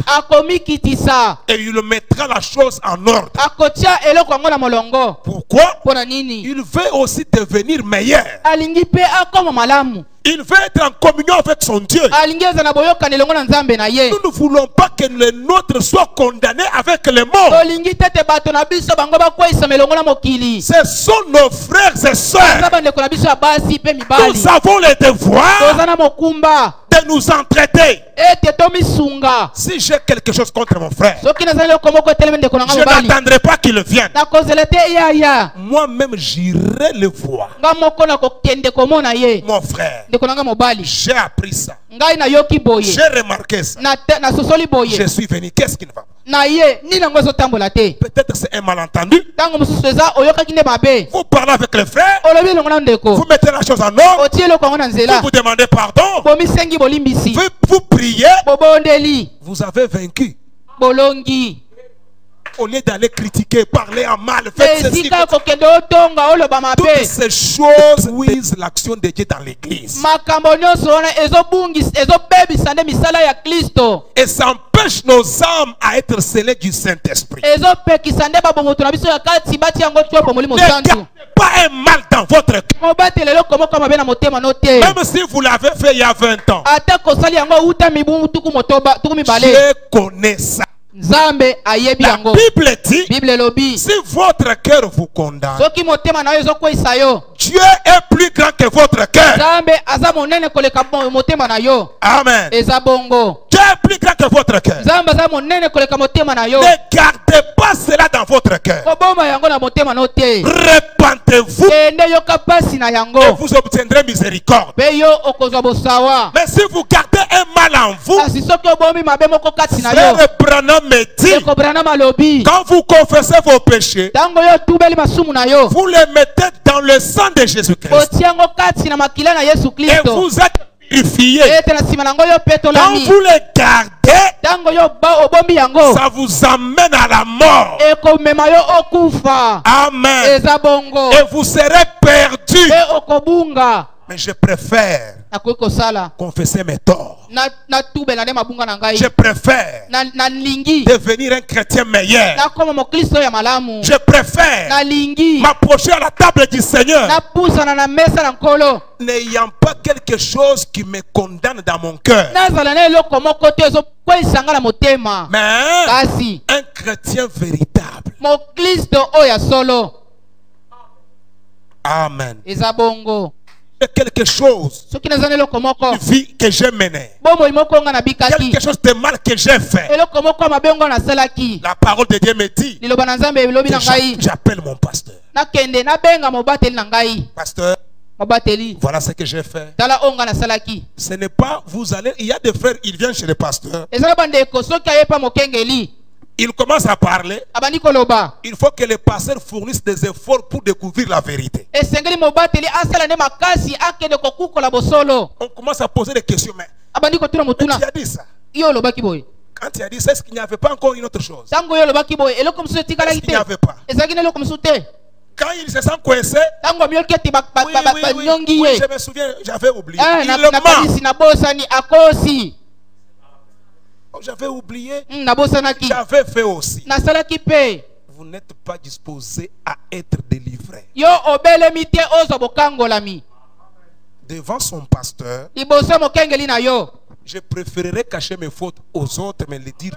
Akomikitisa. et il mettra la chose en ordre. Akotia eloko yango na molongo. Pourquoi? Pona nini? Il veut aussi devenir meilleur. Alingi pe akoma malamu. Il veut être en communion avec son Dieu. Alingi eza na boyokani elongo na Nzambe na ye. Nous ne voulons pas que le nôtre soit condamné avec le monde. Olingi tete bato na biso bango bakweyisa melongo na mokili. Ce sont nos frères et Eza sœurs. bandeko na biso ya basi pe mibali. Nous avons le devoir Toza na mokumba. de nous entraider. Ete tomisunga. Si j'ai quelque chose contre mon frère, Soki nazali eloko moko etelemi ndeko na nga je mobali. n'attendrai pas qu'il vienne. Nakozela te yaya. Moi-même, j'irai le voir. Nga moko na kokende komona ye. Mon frère, Ndeko na nga mobali. j'ai appris ça. Ngai na yoki boye. J'ai remarqué ça. Na sosoli Je boye. suis venu. Qu'est-ce qui ne va pas? Na ye nini yango ezotambola te. Peut-être c'est un malentendu. Tango mosusu eza oyokaki nde mabe. Vous parlez avec le frère. Olobi elongo na ndeko. Vous mettez la chose en ordre. Otie eloko yango na Vous nzela. vous demandez pardon. Bomisengi bolimbisi. Vous priez. Bobondeli. Vous avez vaincu. Bolongi. Au lieu d'aller critiquer, parler en mal, faire ceci. esika kokende otonga oloba Toutes mabe ces choses nuisent l'action de Dieu dans l'église. makambo nyonso wana ezobebisa nde misala ya Kristo Et ça empêche nos âmes à être scellées du Saint-Esprit. ezopekisa nde babongoto na biso ya kati bati yango tiopo molimo Ne santu gardez pas un mal dans votre cœur. mobatela eloko moko mabe na motema no te Même si vous l'avez fait il y a 20 ans. ata kosali yango uta mibu tuku mibale Dieu connaît ça. nzambe ayebi La yango Bible dit, bible elobi si votre cœur vous condamne, soki motema na yo ezokweyisa yo Dieu est plus grand que votre cœur. nzambe aza monene koleka motema na yo Amen. eza bongo Dieu est plus grand que votre cœur. nzambe aza monene koleka motema na yo Ne gardez pas cela dans votre cœur. koboma yango na motema no te Repentez-vous kende yoka pasi na yango et vous obtiendrez miséricorde. mpe yo okozwa bosawa Mais si vous gardez un mal en vous, kasi soki obomi mabe moko kati na yo Frère Branham me dit, ekobrana malobi quand vous confessez vos péchés, ntango yo otubeli masumu na yo vous les mettez dans le sang de Jésus-Christ. otia yango kati na makila na yesu Et kristo vous êtes purifiés. ete na nsima na yango yo Quand petolami vous les gardez, ntango yo obombi yango ça vous amène à la mort. ekomema yo okufa Amen. eza bongo Et vous serez perdus. mpe okobunga Mais je préfère nakoki kosala confesser mes torts. natubela nde mabunga na ngai Je préfère nalingi devenir un chrétien meilleur. nakoma mokristo ya malamu Je préfère nalingi m'approcher à la table du Seigneur, napusana na mesa na nkolo n'ayant pas quelque chose qui me condamne dans mon cœur. nazala na eloko moko te ezokweyisa nga na motema Mais kasi un chrétien véritable. mokristo oyo ya solo Amen. eza bongo Et quelque chose soki naza na eloko moko de vie que j'ai mené, bomoi moko nga nabikaki quelque chose de mal que j'ai fait, eloko moko ya mabe ngo nasalaki la parole de Dieu me dit liloba na nzambe elobi na ngai j'appelle mon pasteur. nakende nabenga mobateli na ngai Pasteur, mobateli voilà ce que j'ai fait. tala oyo nga nasalaki Ce n'est pas vous allez, il y a des frères, ils viennent chez le pasteur, eza na bandeko soki aye pa mokengeli ils commencent à parler. abandi koloba Il faut que les pasteurs fournissent des efforts pour découvrir la vérité. esengeli mobateli asala nde makasi akende kokukola bosolo On commence à poser des questions, mais abandi kotuna motuna tu as dit ça. yo olobaki boye Quand tu as dit ça, est-ce qu'il n'y avait pas encore une autre chose? ntango yo olobaki boye eloko mosusu Est-ce etikalaki qu'il n'y te avait pas? ezalaki na eloko mosusu te Quand il se sent coincé, ntango amioki ete oui, banyongi ye je me souviens, j'avais oublié. Il na le ment. kanisi nabosani akosi Oh, j'avais oublié, nabosanaki j'avais fait aussi. nasalaki mpe Vous n'êtes pas disposé à être délivré. yo obelemi te ozwa bokangolami Devant son pasteur, liboso ya mokengeli na yo je préférerais cacher mes fautes aux autres, mais les dire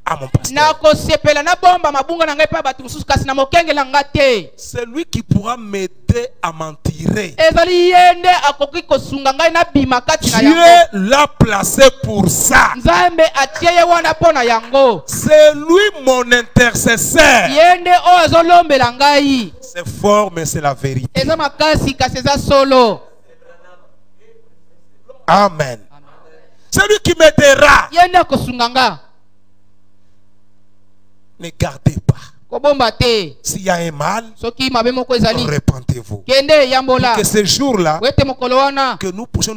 à mon pasteur. nakosepela nabomba mabunga na ngai mpe bato mosusu kasi na mokengeli na nga te C'est lui qui pourra m'aider à m'en tirer. ezali ye nde akoki kosunga ngai nabima kati na Dieu yango l'a placé pour ça. nzambe atie ye wana mpo na yango C'est lui mon intercesseur. ye nde oyo azolombela ngai C'est fort, mais c'est la vérité. eza makasi kasi eza solo Amen. C'est lui qui m'aidera. ye nde akosunga nga Ne gardez pas. kobomba te S'il y a un mal, soki mabe moko ezali repentez-vous. kende eyambola Que ce jour-là, po ete mokolo wana que nous puissions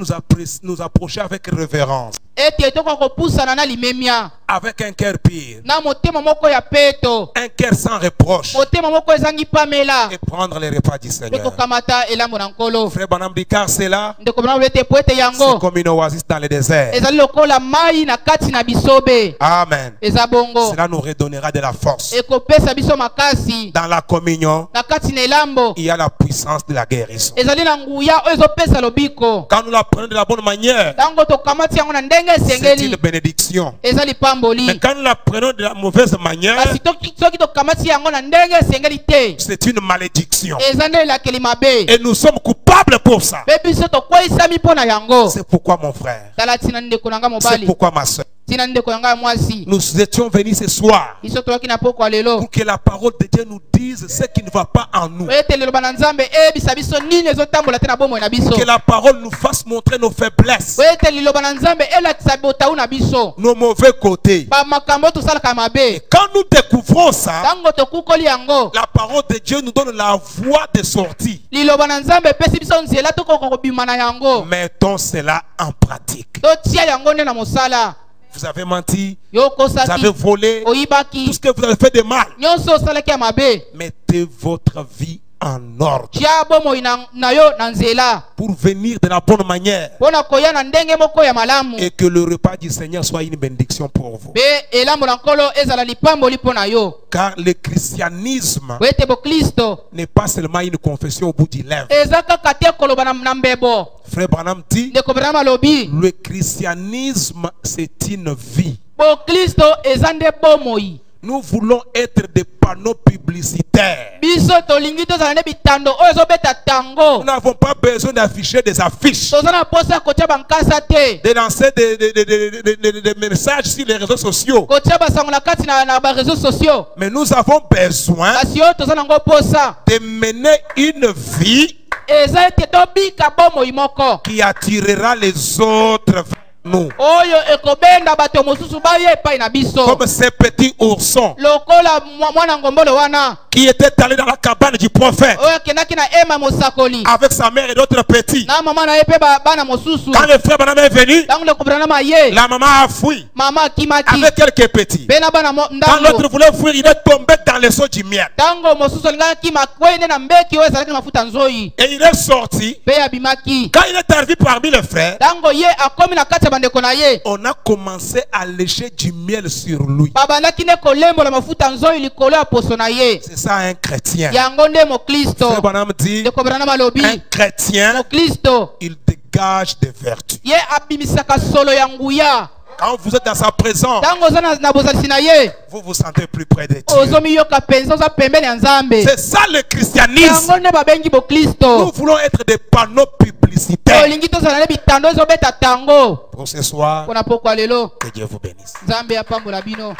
nous approcher avec révérence, ete tokoka kopusana na limemia avec un cœur pur, na motema moko ya peto un cœur sans reproche, motema moko ezangi pamela et prendre les repas du nde Seigneur. kokamata elambo na nkolo Frère Branham dit, car c'est là, ndeko bana ete po ete c'est yango comme une oasis dans le désert. ezali lokola mai na kati na bisobe Amen. eza bongo Cela nous redonnera de la force. ekopesa biso makasi Dans la communion, na kati na elambo il y a la puissance de la guérison. ezali na nguya oyo ezopesa lobiko Quand nous la prenons de la bonne manière, ntango tokamati yango na ndenge c'est une esengeli bénédiction. eza lipamboli Mais quand nous la prenons de la mauvaise manière, kasi soki tokamati yango na ndenge esengeli te c'est une malédiction. eza nde elakeli mabe Et nous sommes coupables pour ça. mpe biso tokweyisami mpo na yango C'est pourquoi mon frère, tala ntina ndeko na nga c'est mobali pourquoi ma soeur, ntina ndeko na nga ya mwasi nous étions venus ce soir biso toyaki na poko ya lelo pour que la parole de Dieu nous dise ce qui ne va pas en nous. po ete liloba na nzambe eyebisa biso nini ezotambola te na bomoi na biso Que la parole nous fasse montrer nos faiblesses, po ete liloba na nzambe elakisa botau na biso nos mauvais côtés. bamakambo tosalaka mabe Quand nous découvrons ça, ntango tokukoli yango la parole de Dieu nous donne la voie de sortie. liloba na nzambe epesi biso nzela tokoka kobima na yango Mettons cela en pratique. totia yango nde na mosala vous avez menti, yo vous avez okosaki volé, tout oyibaki ce que vous avez fait de mal. nyonso osalaki ya mabe Mettez votre vie en ordre tia bomoi na yo na nzela pour venir de la bonne manière mpo na koya na ndenge moko ya malamu et que le repas du Seigneur soit une bénédiction pour vous. mpe elambo na nkolo ezala lipamboli mpo na yo Car le christianisme po ete boklisto n'est pas seulement une confession au bout du lèvre. eza kaka te koloba na mbebo. Frère Branham dit, ndeko Branham alobi le christianisme c'est une vie. boklisto eza nde bomoi. Nous voulons être des panneaux publicitaires. biso tolingi tozala nde bitando oyo ezobeta tango. Nous n'avons pas besoin d'afficher des affiches, toza na posa ya kotia bankasa te de lancer des messages sur les réseaux sociaux. kotia basango na kati na bareseau sociaux. Mais nous avons besoin kasi oyo toza nango posa de mener une vie eza ete tobika bomoi moko qui attirera les autres vers nous. oyo ekobenda bato mosusu baya epai na biso Comme ces petits oursons lokola mwana ngombolo wana qui étaient allés dans la cabane du prophète oyo akendaki na ema mosakoli avec sa mère et d'autres petits. na mama na ye mpe bana mosusu. Quand le frère Branham est venu, ntango ndeko Branham aye la maman a fui mama akimaki avec quelques petits. mpe na bana Quand ndango l'autre voulait fuir, il est tombé dans le seau du miel. ntango mosusu alingaki akima kwei nde na mbeki oyo ezalaki na mafuta nzoi Et il est sorti. mpe abimaki. Quand il est arrivé parmi les frères, ntango ye akomi na kati ya bandeko na ye on a commencé à lécher du miel sur lui. babandaki nde kolembola mafuta nzoi likolo ya poso na ye. C'est ça un chrétien. yango nde moklisto. Frère Branham dit, ndeko Branham alobi un chrétien, moklisto il dégage des vertus. ye abimisaka solo ya nguya. Quand vous êtes dans sa présence, ntango oza na bozalisi na ye vous vous sentez plus près de Dieu. ozomiyoka mpenza oza pembeni ya nzambe. C'est ça le christianisme. yango nde babengi Nous boklisto. voulons être des panneaux publicitaires. olingi tozala nde bitando ezobeta tango. Pour ce soir, mpona pokwa lelo que Dieu vous bénisse. nzambe apambola bino.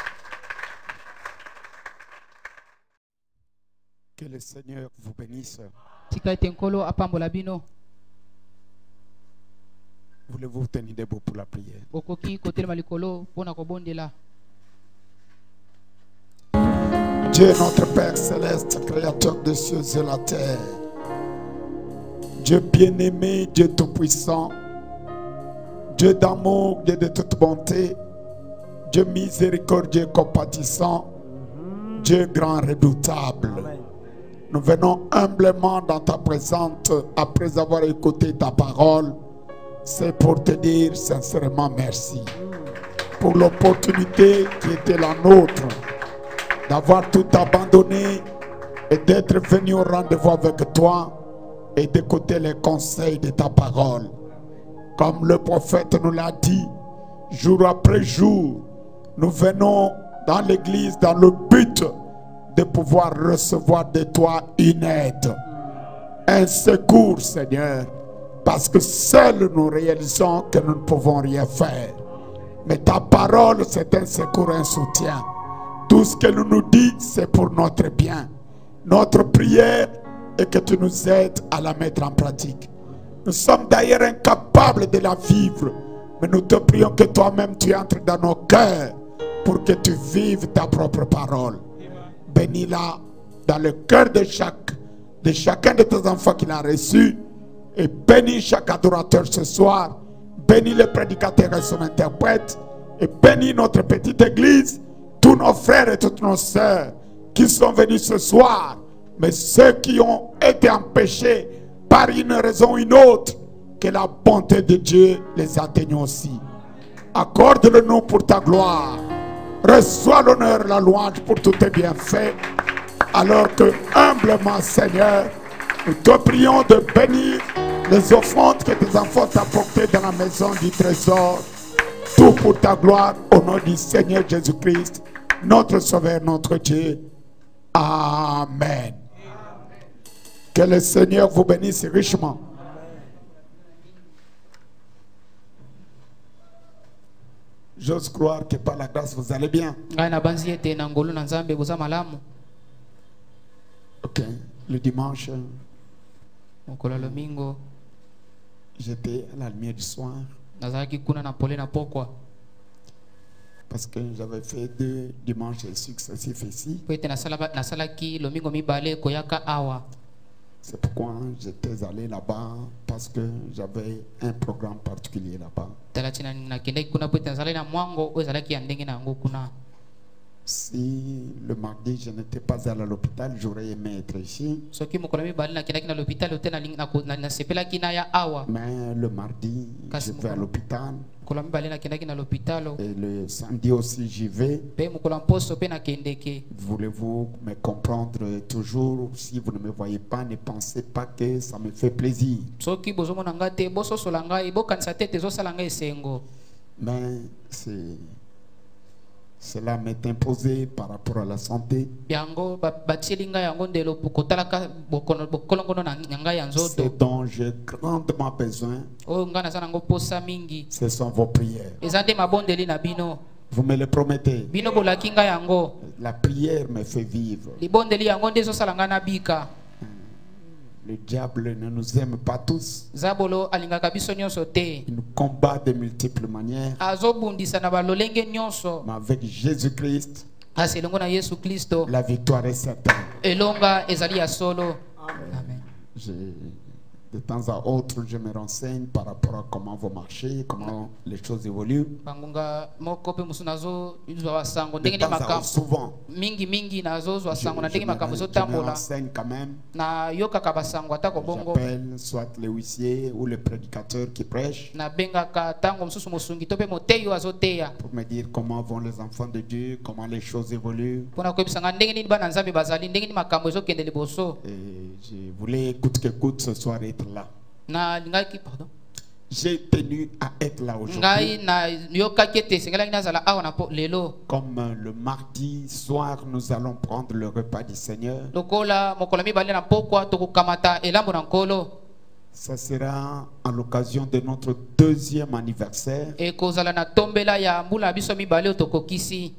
Que le Seigneur vous bénisse. tika ete nkolo apambola bino. Voulez-vous vous tenir debout pour la prière? bokoki kotelema likolo mpona kobondela. Dieu notre Père céleste, créateur des cieux et la terre. Dieu bien-aimé, Dieu tout-puissant, Dieu d'amour, Dieu de toute bonté, Dieu miséricordieux et compatissant, Dieu grand redoutable. Nous venons humblement dans ta présence après avoir écouté ta parole. C'est pour te dire sincèrement merci pour l'opportunité qui était la nôtre d'avoir tout abandonné et d'être venu au rendez-vous avec toi et d'écouter les conseils de ta parole. Comme le prophète nous l'a dit, jour après jour, nous venons dans l'église dans le but de pouvoir recevoir de toi une aide, un secours, Seigneur, parce que seuls nous réalisons que nous ne pouvons rien faire. Mais ta parole, c'est un secours, un soutien. Tout ce que nous dis, c'est pour notre bien. Notre prière est que tu nous aides à la mettre en pratique. Nous sommes d'ailleurs incapables de la vivre, mais nous te prions que toi-même tu entres dans nos cœurs pour que tu vives ta propre parole. Bénis-la dans le cœur de chacun de tes enfants qui l'a reçu, et bénis chaque adorateur ce soir. Bénis le prédicateur et son interprète, et bénis notre petite église, tous nos frères et toutes nos sœurs qui sont venus ce soir, mais ceux qui ont été empêchés par une raison ou une autre, que la bonté de Dieu les atteigne aussi. Accorde-le-nous pour ta gloire. Reçois l'honneur et la louange pour tous tes bienfaits, alors que humblement, Seigneur, nous te prions de bénir les offrandes que tes enfants t'apportent dans la maison du trésor, tout pour ta gloire, au nom du Seigneur Jésus-Christ, notre Sauveur, notre Dieu. Amen. Que le Seigneur vous bénisse richement. J'ose croire que par la grâce vous allez bien. Ok, le dimanche, j'étais à la lumière du soir parce que j'avais fait 2 dimanches successifs ici. C'est pourquoi j'étais allé là-bas parce que j'avais un programme particulier là-bas. talatina nakendaki kuna po ete nazalaki na mwango oyo ezalaki ya ndenge na yango kuna. Si le mardi je n'étais pas allé à l'hôpital, j'aurais aimé être ici. soki mokolo ya mibale nakendaki na l'hôpital oyo te nasepelaki na ya awa. Mais le mardi, je vais à l'hôpital. mokolo ya mibale nakendaki na l'hôpital. Et le samedi aussi, j'y vais. mpe mokolo ya mposo mpe nakendeke. Voulez-vous me comprendre toujours? Si vous ne me voyez pas, ne pensez pas que ça me fait plaisir. soki bozomona nga te bososola ngai bokanisa te ete ezosala ngai esengo. Mais cela m'est imposé par rapport à la santé. yango batieli ngai yango ndelo kotalaka bokolongono na ngai ya nzoto. Ce dont j'ai grandement besoin, oyo ngai naza nango posa mingi. ce sont vos prières. eza nde mabondeli na bino. Vous me le promettez? bino bolaki ngai yango. La prière me fait vivre. libondeli yango nde ezosala ngai nabika. Le diable ne nous aime pas tous. zabolo alingaka biso nyonso te. Il nous combat de multiples manières. azobundisa na balolenge nyonso. Mais avec Jésus-Christ, kasi elongo na yesu kristo la victoire est certaine. elonga ezali ya solo. Amen. De temps à autre, je me renseigne par rapport à comment vous marchez, comment les choses évoluent. bangunga moko pe musu nazozwa basango De ndenge temps nde à autre, makambo souvent, mingi nazozwa je sango na ndenge makambo me ezotambola. renseigne quand même. nayokaka basango atako bongo. J'appelle soit le huissier ou le prédicateur qui prêche nabengaka ntango mosusu mosungi to mpe moteyi oyo azoteya pour me dire comment vont les enfants de Dieu, comment les choses évoluent. mpona koyebisanga ndenge nini bana nzambe bazali ndenge nini makambo ezokende liboso. Et je voulais, coûte que coûte, ce soir être là. nalingaki pardon J'ai tenu à être là aujourd'hui. ngai nayokaki ete esengelaki nazala awa na lelo. Comme le mardi soir, nous allons prendre le repas du Seigneur. lokola mokolo mibale na pokwa tokokamata elambo na nkolo. Ça sera à l'occasion de notre 2e anniversaire. ekozala na tombela ya mbula na biso mibale oyo tokokisi.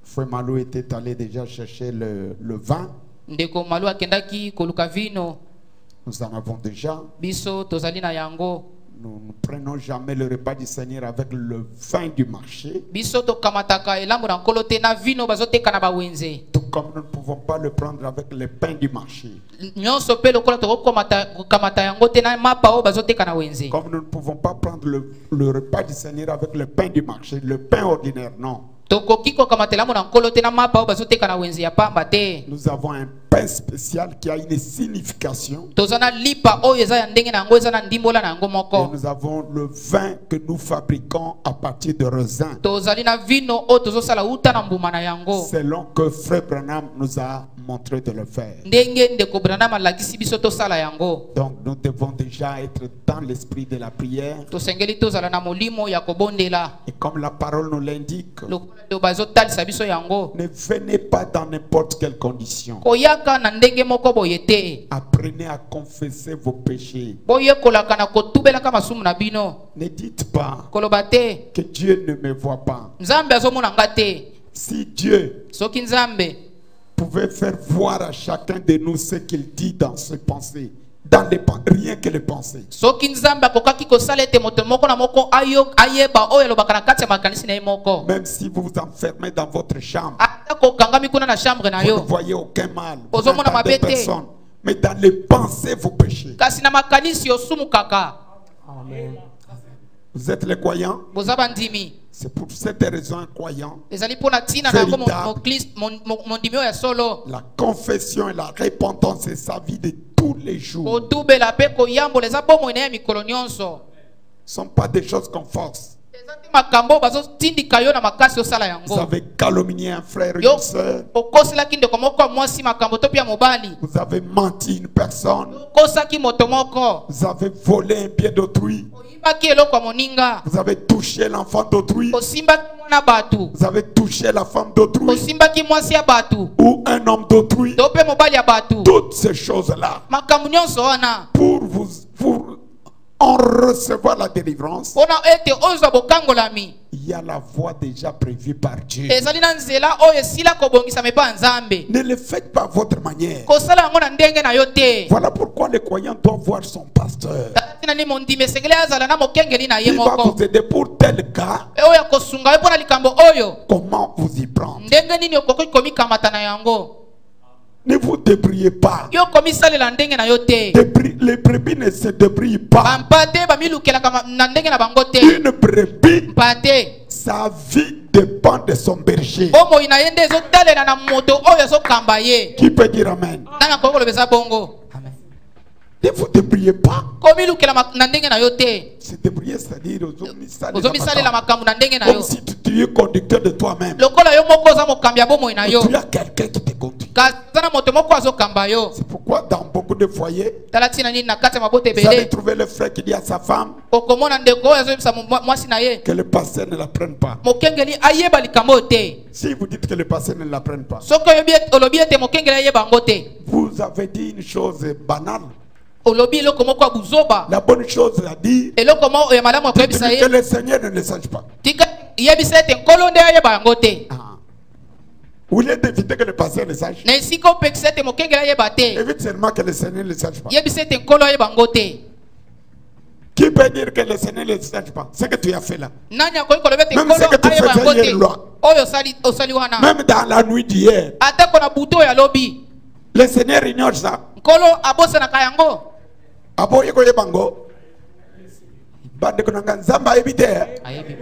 Frère Malou était allé déjà chercher le vin. ndeko malu akendaki koluka vino. Nous en avons déjà. biso tozali na yango. Nous ne prenons jamais le repas du Seigneur avec le vin du marché. biso tokamataka elambo na nkolo te na vino bazoteka na bawenze. Tout comme nous ne pouvons pas le prendre avec le pain du marché. nyonso mpe lokola tokokamata yango te na mapa oyo bazoteka na wenze. Comme nous ne pouvons pas prendre le repas du Seigneur avec le pain du marché, le pain ordinaire, non. tokoki kokamata elambo na nkolo te na mapa oyo bazoteka na wenze ya pamba te. Nous avons un pain spécial qui a une signification. toza na lipa oyo eza ya ndenge na yango eza na ndimbola na yango Et moko. nous avons le vin que nous fabriquons à partir de raisins. tozali na vino oyo tozosala uta na mbuma na yango. Selon que Frère Branham nous a montré de le faire. ndenge ndeko branham alakisi biso tosala yango. Donc nous devons déjà être dans l'esprit de la prière. tosengeli tozala na molimo ya kobondela. Et comme la parole nous l'indique, lokola nde bazotalisa biso yango. ne venez pas dans n'importe quelle condition. koyaka na ndenge moko boye te. Apprenez à confesser vos péchés. boyekolaka na kotubelaka masumu na bino. Ne dites pas koloba te que Dieu ne me voit pas. nzambe azomona nga te. Si Dieu soki nzambe pouvait faire voir à chacun de nous ce qu'il dit dans ses pensées, dans rien que les pensées. soki nzambe akokaki kosala ete moto moko na moko ayeba oyo alobaka na kati ya makanisi na ye moko. Même si vous vous enfermez dans votre chambre, ata kokangami kuna na chambre na vous ne yo voyez aucun mal, vous Ozomona n'entendez mabe te. personne, mais dans les pensées vous péchez. kasi na makanisi osumukaka. Vous êtes les croyants? boza bandimi. C'est pour cette raison, un croyant, ezali mpona ntina na yango Véritable. mondimi oyo ya solo. la confession et la repentance c'est sa vie de tous les jours. kotubela mpe koyambola eza bomoi na ya mikolo nyonso. Ce ne sont pas des choses qu'on force. eza te makambo oyo bazotindika yo na makasi osala Vous yango. avez calomnié un frère ou yo une sœur. okoselaki ndeko moko ya mwasi makambo to pia mobali. Vous avez menti une personne. okosaki moto moko. Vous avez volé un bien d'autrui. oyimbaki eloko ya moninga. Vous avez touché l'enfant d'autrui. osimbaki mwana batu. Vous avez touché la femme d'autrui. osimbaki mwasi ya batu. Ou un homme d'autrui. to mpe mobali ya batu. Toutes ces choses-là. makambo nyonso wana Pour en recevoir la délivrance, mpona ete ozwa bokangolami. il y a la voie déjà prévue par Dieu. ezali na nzela oyo esila kobongisama epa ya nzambe. Ne le faites pas à votre manière. kosala yango na ndenge na yo te. Voilà pourquoi le croyant doit voir son pasteur. tina ni mondimi esengeli azala na mokengeli na ye Il va moko. vous aider pour tel cas. oyo akosunga ye mpona likambo oyo. Comment vous y prendre? ndenge nini okoki komikamata na yango. Ne vous débrouillez pas. yo komisalela ndenge na yo te Les brebis ne se débrouillent pas. bampate bamilukelaka na ndenge na bango te Une brebis, mpate sa vie dépend de son berger. bomoi na ye nde ezotalela na moto oyo azokamba ye Qui peut dire amen? nanga koki kolobesa bongo Ne vous débrouillez pas. komilukela na ndenge na yo te Se débrouiller, c'est-à-dire ozomisalela makambo na ndenge na comme yo si tu es conducteur de toi-même. lokola yo moko oza mokambi ya bomoi na yo Tu as quelqu'un qui te conduit. kasi aza na moto moko azokamba yo C'est pourquoi dans beaucoup de foyers, tala ntina nini na kati ya mabota vous allez ebele trouver le frère qui dit à sa femme okomona ndeko oyo azoyebisa mwasi na ye que le pasteur ne la prenne pas. mokengeli ayeba likambo oyo te Si vous dites que le pasteur ne la prenne pas, soki olobi ete mokengeli ayeba yango te vous avez dit une chose banale. olobi eloko moko ya buzoba La bonne chose à dire, eloko moko ya malamu ya koyebisa que ye le Seigneur ne le sache pas. tika yebisa ete nkolo nde ayeba yango te Ah. Vous voulez éviter que le pasteur le sache. na esika opekisa ete mokengeli ayeba te Évite seulement que le Seigneur ne le sache pas. yebisa ete nkolo ayeba yango te Qui peut dire que le Seigneur ne le sache pas? Ce que tu as fait là. nani akoki koloba ete Même nkolo ce que tu ayeba faisais yango hier, te loi. oyo osali wana Même dans la nuit d'hier, atako na butu oyo alobi le Seigneur ignore ça. nkolo abosanaka yango Aboye koye bango. Bande konanga nzamba ebite. ayebi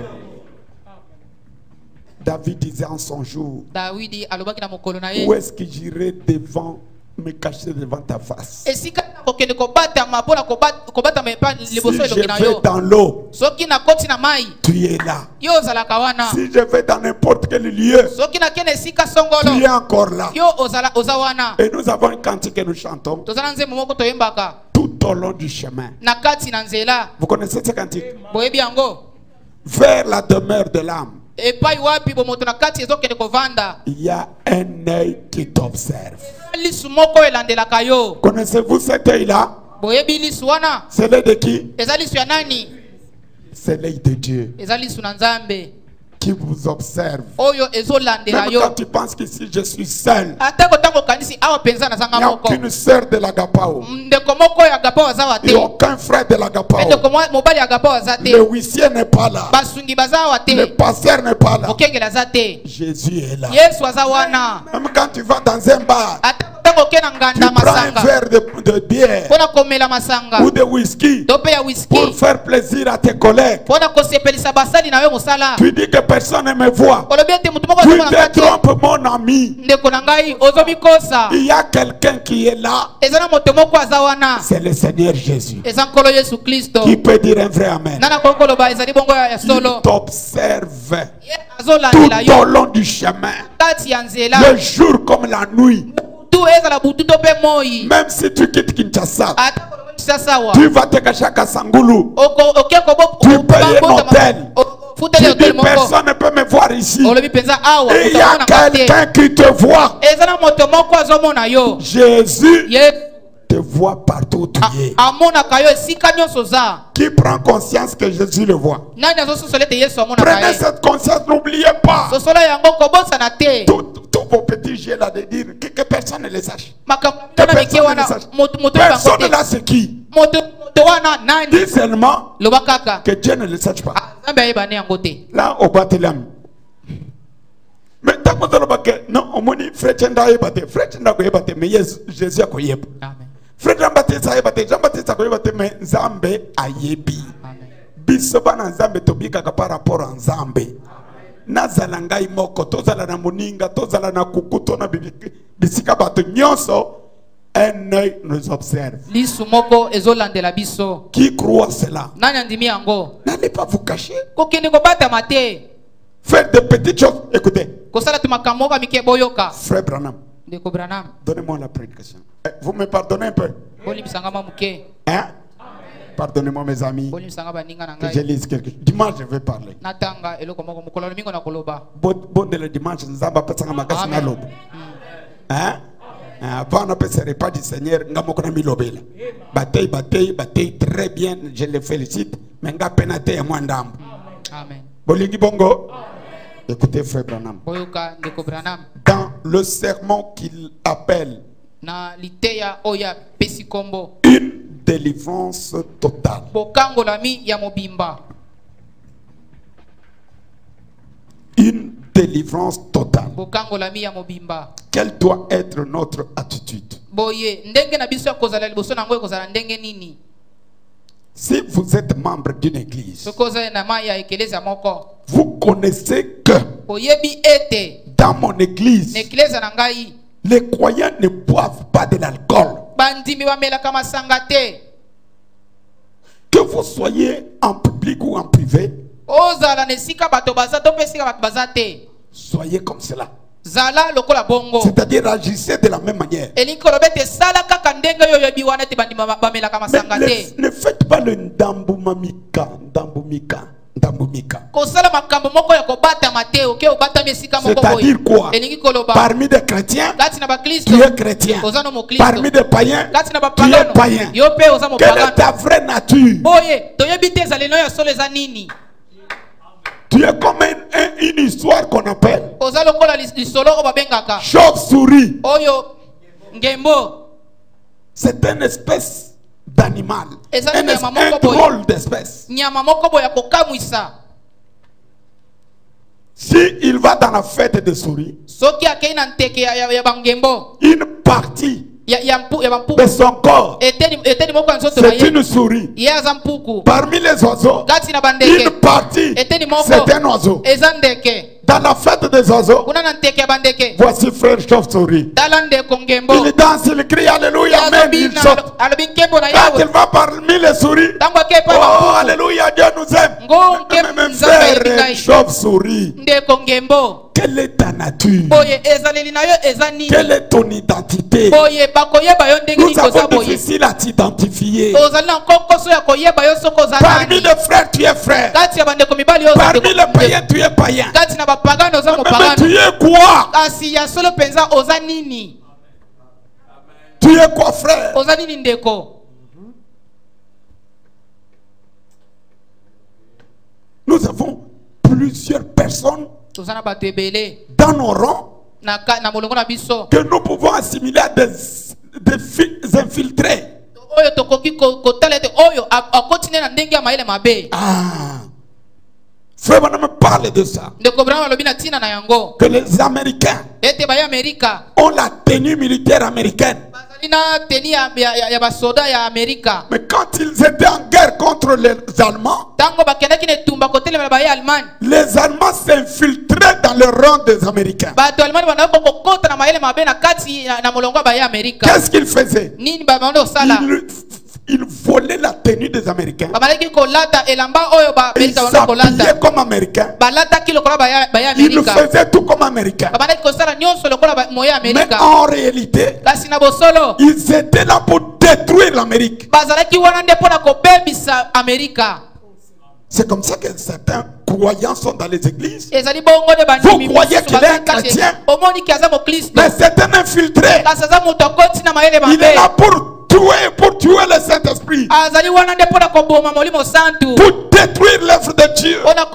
David disait en son jour, dawidi alobaki na mokolo na ye où est-ce que j'irai devant, me cacher devant ta face? esika nakokende kobatama mpona kobatama epa Si liboso je elongi na vais yo dans l'eau, soki nakoti na mai tu es là. yo ozalaka wana Si je vais dans n'importe quel lieu, soki nakende esika tu es songolo encore là. yo oza wana Et nous avons une cantique que nous chantons toza na nzembo moko toyembaka tout au long du chemin. na kati na nzela Vous connaissez ce cantique? boyebi yango Vers la demeure de l'âme, epai wapi bomoto na kati ezokende kovanda il y a un œil qui t'observe. lisu moko elandelaka yo Connaissez-vous cet œil-là? boyebi lisu wana C'est l'œil de qui? eza lisu ya nani C'est l'œil de Dieu eza lisu na nzambe qui vous observe. oyo ezolandela Même yo quand tu penses qu'ici je suis seul, atako ntango okanisi awa mpenza il nazanga n'y a moko aucune sœur de l'agapao. ndeko moko oyo agapao aza wa Il n'y a te aucun frère de l'agapao. ndeko mobali agapao aza te Le huissier n'est pas là. basungi baza awa Le te pasteur n'est pas là. mokengeli aza te Jésus est là. yesu aza wana Même quand tu vas dans un bar, atako ntango oke na tu nganda prends un masanga verre de bière mpona komela masanga ou de whisky to mpe ya pour wiski faire plaisir à tes collègues. mpona kosepelisa basali na yo mosala Tu dis que personne ne me voit. olobi ete motu moko Tu azomona nga te te trompes, mon ami. ndeko na ngai ozomikosa Il y a quelqu'un qui est là. eza na moto moko aza wana C'est le Seigneur Jésus. eza nkolo yesu kristo Qui peut dire un vrai amen? nana koki koloba ezali bongo ya Il solo t'observe Ye azolandela tout au yo long du chemin. kati ya nzela Le jour comme la nuit. butu ezala butu to mpe moi Même si tu quittes Kinshasa, ata koloba kisasa wa tu vas te cacher à Kasangulu. oke Tu payes un hôtel. futeli Tu hotel dis moko personne ne peut me voir ici. olobi mpenza awa Et il y a quelqu'un qui te voit. eza na moto moko azomona yo Jésus ye te voit partout où tu es. amonaka yo esika nyonso oza Qui prend conscience que Jésus le voit? nani azososola ete yesu amonaka Prenez ye cette conscience, n'oubliez pas. sosola yango kobosana te Tous vos petits jeux là de dire que personne ne les sache. makambo Que tana mike personne ne wana les sache. moto bango Personne te là c'est qui? moto wana nani Dis seulement loba kaka que Dieu ne le sache pas. nzambe ayeba ne yango te Là, au Batelam. Mais tant que vous avez non, on dit frère Tchenda yebate, frère Tchenda yebate, mais Jésus a koyeb. amen Frère Jean-Baptiste yebate, Jean-Baptiste a yebate, mais Nzambe ayebi. amen Bisoba na Nzambe tobika ka par rapport à Nzambe. Nazala ngai moko, tozala na moninga, tozala na kukuto na bisika bato nyonso. Un œil nous observe. lisu moko ezolandela biso Qui croit cela? nani andimi yango N'allez pas vous cacher. kokende kobatama te Faire de petites choses. Écoutez, kosala te makambo moko mike boyoka frère Branham, ndeko branam donnez-moi la prédication. Vous me pardonnez un peu? bolimisanga mwa moke Hein? Pardonnez-moi mes amis. bolimisanga baninga na Que je ngai lise quelque chose. Dimanche, je vais parler. natanga eloko moko mokolo mingo na koloba Bon de le dimanche, nous avons pas de makasi na lobo. Hein? Avant, on appelle ce repas du Seigneur, nous avons mis l'obéla. Bataille, très bien, je le félicite. Mais nous avons pénaté à moi d'âme. amen Bolingi Bongo. Écoutez, frère Branham. boyoka ndeko branam Dans le sermon qu'il appelle na liteya oyo apesi kombo une délivrance totale. bokangolami ya mobimba Une délivrance totale. bokangolami ya mobimba quelle doit être notre attitude? boye ndenge na biso ya kozala liboso na ngo kozala ndenge nini? Si vous êtes membre d'une église, sokoza na ma ya ekeleza moko vous connaissez que oyebi ete dans mon église, ekeleza na ngai les croyants ne boivent pas de l'alcool. bandimi bamelaka masanga te. Que vous soyez en public ou en privé, ozala na esika bato baza to pe esika bato baza te, soyez comme cela. zala lokola bongo, C'est-à-dire agissez de la même manière. elingi koloba ete sala kaka ndenge oyo oyebi wana ete bandimi bamelaka masanga Mais te. ne faites pas le ndambumamika, ndambumika, ndambumika. Kosala makambo moko ya kobatama te oke obatami esika moko C'est-à-dire quoi? elingi koloba Parmi des chrétiens, kati na bakristo tu es chrétien. oza no mokristo, Parmi des païens, kati na tu es bapagano païen. yo pe oza Quelle est mopagano. ta vraie nature? boye toyebi te ezalelo ya solo eza nini? Tu es comme une histoire qu'on appelle oza lokola lisolo oyo babengaka chauve-souris. oyo ngembo. C'est une espèce d'animal. Et ça, Un nous avons un drôle d'espèce. nyama moko boya kokamwisa. Si il va dans la fête des souris, Soki akei na nteke ya bangembo une partie ya de mpuku son corps, eteni moko ya nzoto c'est baye une souris. ye aza mpuku. Parmi les oiseaux, Kati na une bandeke partie, eteni moko c'est un oiseau. eza ndeke. Dans la fête des oiseaux, Kuna na nteke ya bandeke voici frère chauve-souris. tala ndeko ngembo Il danse, il crie Alléluia, Amen, il saute. alobi nkembo na Quand il yawe va parmi les souris, ntango akei pa oh bampuku Alléluia, Dieu nous aime. ngo Même nzambe ayebi frère ngai. chauve-souris, Ndeko ngembo quelle est ta nature? boye ezaleli na yo eza nini? Quelle est ton identité? boye bakoyeba yo ndenge nini Nous koza avons boye. difficile à t'identifier. ozali na nkokoso ya koyeba yo soki oza Parmi nani. les frères, tu es frère. Kati ya bandeko mibali oyo oza Parmi ndeko- les païens, tu es païen. kati na bapagano oza Mais mopagano. tu es quoi? kasi ya solo mpenza oza nini? Tu es quoi, frère? oza nini ndeko? Nous avons plusieurs personnes toza na bato ebele dans nos rangs na molongo na biso que nous pouvons assimiler à des infiltrés. oyo tokoki kotala ete oyo akotine na ndenge ya mayele mabe. Ah, frère, on me parle de ça. ndeko brama alobi na ntina na yango Que les Américains ete baye amerika ont la tenue militaire américaine. bazali na teni ya basoda ya amerika. Mais quand ils étaient en guerre contre les Allemands, ntango bakendaki na etumba kotelemela baye allemagne, les Allemands s'infiltraient dans le rang des Américains. bato allemagne bandaki kokota na mayele mabe na kati na molongo ya baye amerika. Qu'est-ce qu'ils faisaient? nini babandi osala? Ils volaient la tenue des Américains. babalaki kolata elamba oyo Ils baamerika banda kolata. s'habillaient comme Américains. balataki lokola baye Ils amerika. faisaient tout comme Américains. babandaki kosala nyonso lokola moye Mais amerika. en réalité, kasi na bosolo ils étaient là pour détruire l'Amérique. bazalaki wana nde mpo na kobebisa amerika. C'est comme ça que certains croyants sont dans les églises. ezali bongo nde bandimi Vous croyez mosusu qu'il est un baza kati- chrétien? omoniki aza mokristo Mais c'est un infiltré. kasi aza moto akoti na mayele Il est là mabe. pour tuer le Saint-Esprit. azali wana nde mpo na koboma molimo santu, Pour détruire l'œuvre de Dieu. mpo na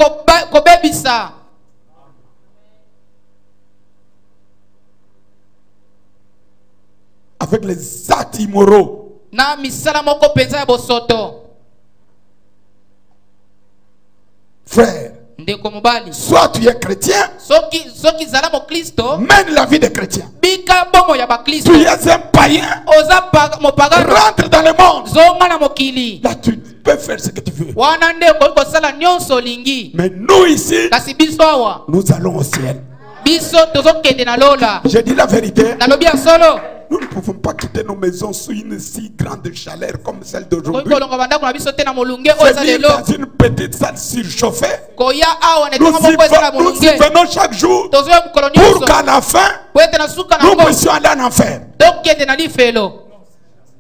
kobebisa. Avec les actes immoraux. na misala moko mpenza ya bosoto. Frère, ndeko mobali soit tu es chrétien, soki zala mokristo mène la vie des chrétiens. bika bomo ya bakristo. Tu es un païen, oza mopagano rentre dans le monde. zonga na mokili Là, tu peux faire ce que tu veux. wana nde okoki kosala nyonso olingi. Mais nous ici, kasi biso awa nous allons au ciel. biso tozokende na lola. Je dis la vérité. nalobi ya solo Nous ne pouvons pas quitter nos maisons sous une si grande chaleur comme celle koki d'aujourd'hui. kolonga bandako na biso te na molunge oyo eza Venir lelo. dans une petite salle surchauffée. koya awa na Nous etonga moko eza na nous y molunge venons chaque jour tozoya mokolo pour nyonso qu'à la fin, po ete na suka na nous yango puissions aller en enfer. tokende na lifelo.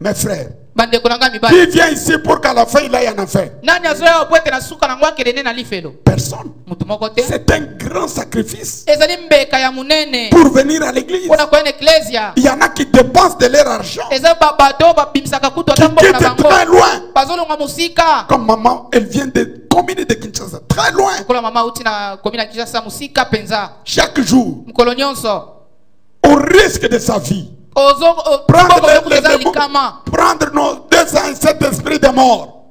Mes frères, bandeko na ngai mibali, qui vient ici pour qu'à la fin il aille en enfer? nani azoya awa po ete na suka na yango akende nde na lifelo? Personne. mutu moko te. C'est un grand sacrifice ezali mbeka ya munene pour venir à l'église. mpona koya na eklesia. Il y en a qui dépensent de leur argent, eza bato oyo babimisaka kutu qui ata mbongo na quittent bango très loin. bazolonga mosika. Comme maman, elle vient de commune de Kinshasa, très loin. lokola mama auti na komi na kinshasa mosika mpenza Chaque jour, mokolo nyonso au risque de sa vie, prendre prendre nos 207 esprits de mort,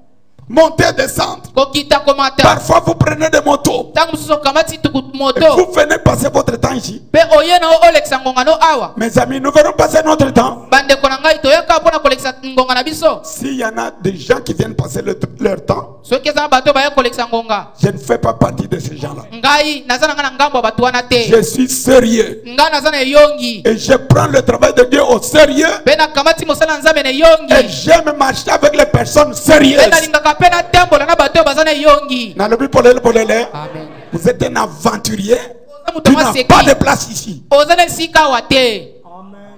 monter, descendre. kokita komata Parfois, vous prenez des motos. tangu mosusu okamati Et moto vous venez passer votre temps ici. pe oye na olekisa ngonga no awa Mes amis, nous venons passer notre temps. bandeko na ngai toyoka mpona kolekisa ngonga na biso S'il y en a des gens qui viennent passer leur temps, soki eza na bato baye kolekisa ngonga je ne fais pas partie de ces gens-là. ngai naza na ngai na ngambo ya bato wana te Je suis sérieux. ngai naza na eyongi Et je prends le travail de Dieu au sérieux. mpe nakamati mosala nzambe na Et eyongi j'aime marcher avec les personnes mpe sérieuses. nalingaka mpe natambola na bato oyo baza na eyongi Nalobi polele polele. amen Vous êtes un aventurier. oza moto Tu n'as maseki pas de place ici. oza na esika awa te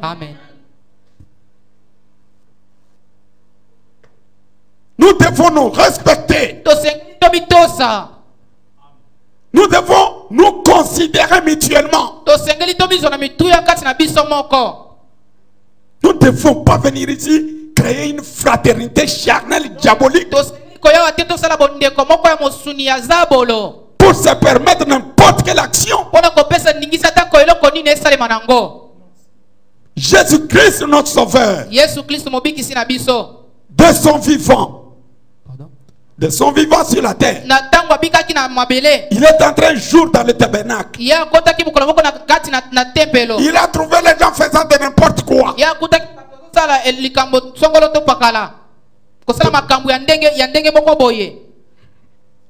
amen Nous devons nous respecter. tosengeli tomitosa Nous devons nous considérer mutuellement. tosengeli tomizwa na mituya kati na biso moko Nous ne devons pas venir ici créer une fraternité charnelle diabolique tosengeli koyawa te tosala bondeko moko ya mosuni ya zabolo pour se permettre n'importe quelle action. mpona kopesa ndingisa atako eloko nini esalema nango Jésus-Christ, notre Sauveur, yesu kristu mobikisi na biso de son vivant, de son vivant sur la terre, na ntango abikaki na mabele il est entré un jour dans le tabernacle. ye akotaki mokolo moko na kati na tempelo Il a trouvé les gens faisant de n'importe quoi. ye akutaki kosala likambo songolo to pakala kosala makambo ya ndenge moko boye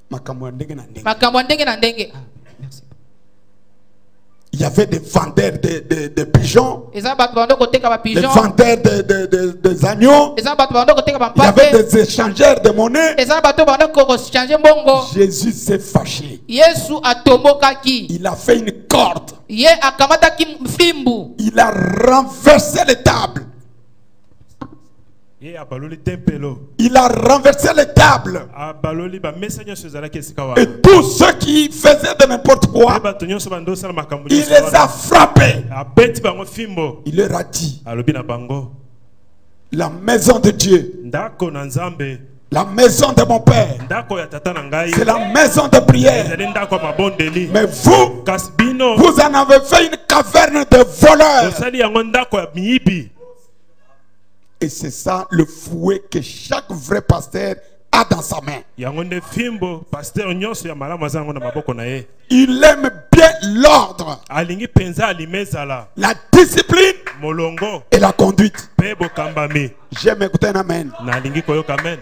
Makambo ya ndenge na ndenge. makambo ya ndenge na ndenge Il y avait des vendeurs de pigeons, eza bato bando koteka des bapigeon vendeurs des agneaux, eza bato bando koteka il y avait bampate des échangeurs de monnaie. eza bando bando kochange mbongo Jésus s'est fâché. yesu atombokaki Il a fait une corde. ye akamataki fimbu Il a renversé les tables. Ye abaloli tempelo. Il a renversé les tables. Abaloli ba message sezalaki esika wa. Et tous ceux qui faisaient de n'importe quoi, Bato nyonso bando sala makambo il nyonso les wana. a frappés. Abeti bango fimbo. Il leur a dit, Alobi na bango. la maison de Dieu, Ndako na Nzambe. la maison de mon Père, Ndako ya tata na ngai. c'est la maison de prière. Ezali ndako ya mabondeli. Mais vous, Kasi bino. vous en avez fait une caverne de voleurs. Osali yango ndako ya miyibi. Et c'est ça le fouet que chaque vrai pasteur a dans sa main. Yango nde fimbo pasteur nyonso ya malamu azango na maboko na ye. Il aime bien l'ordre, Alingi penza alimezala. la discipline Molongo. et la conduite. Pe bokambami. J'aime écouter un amen. Na alingi koyoka amen.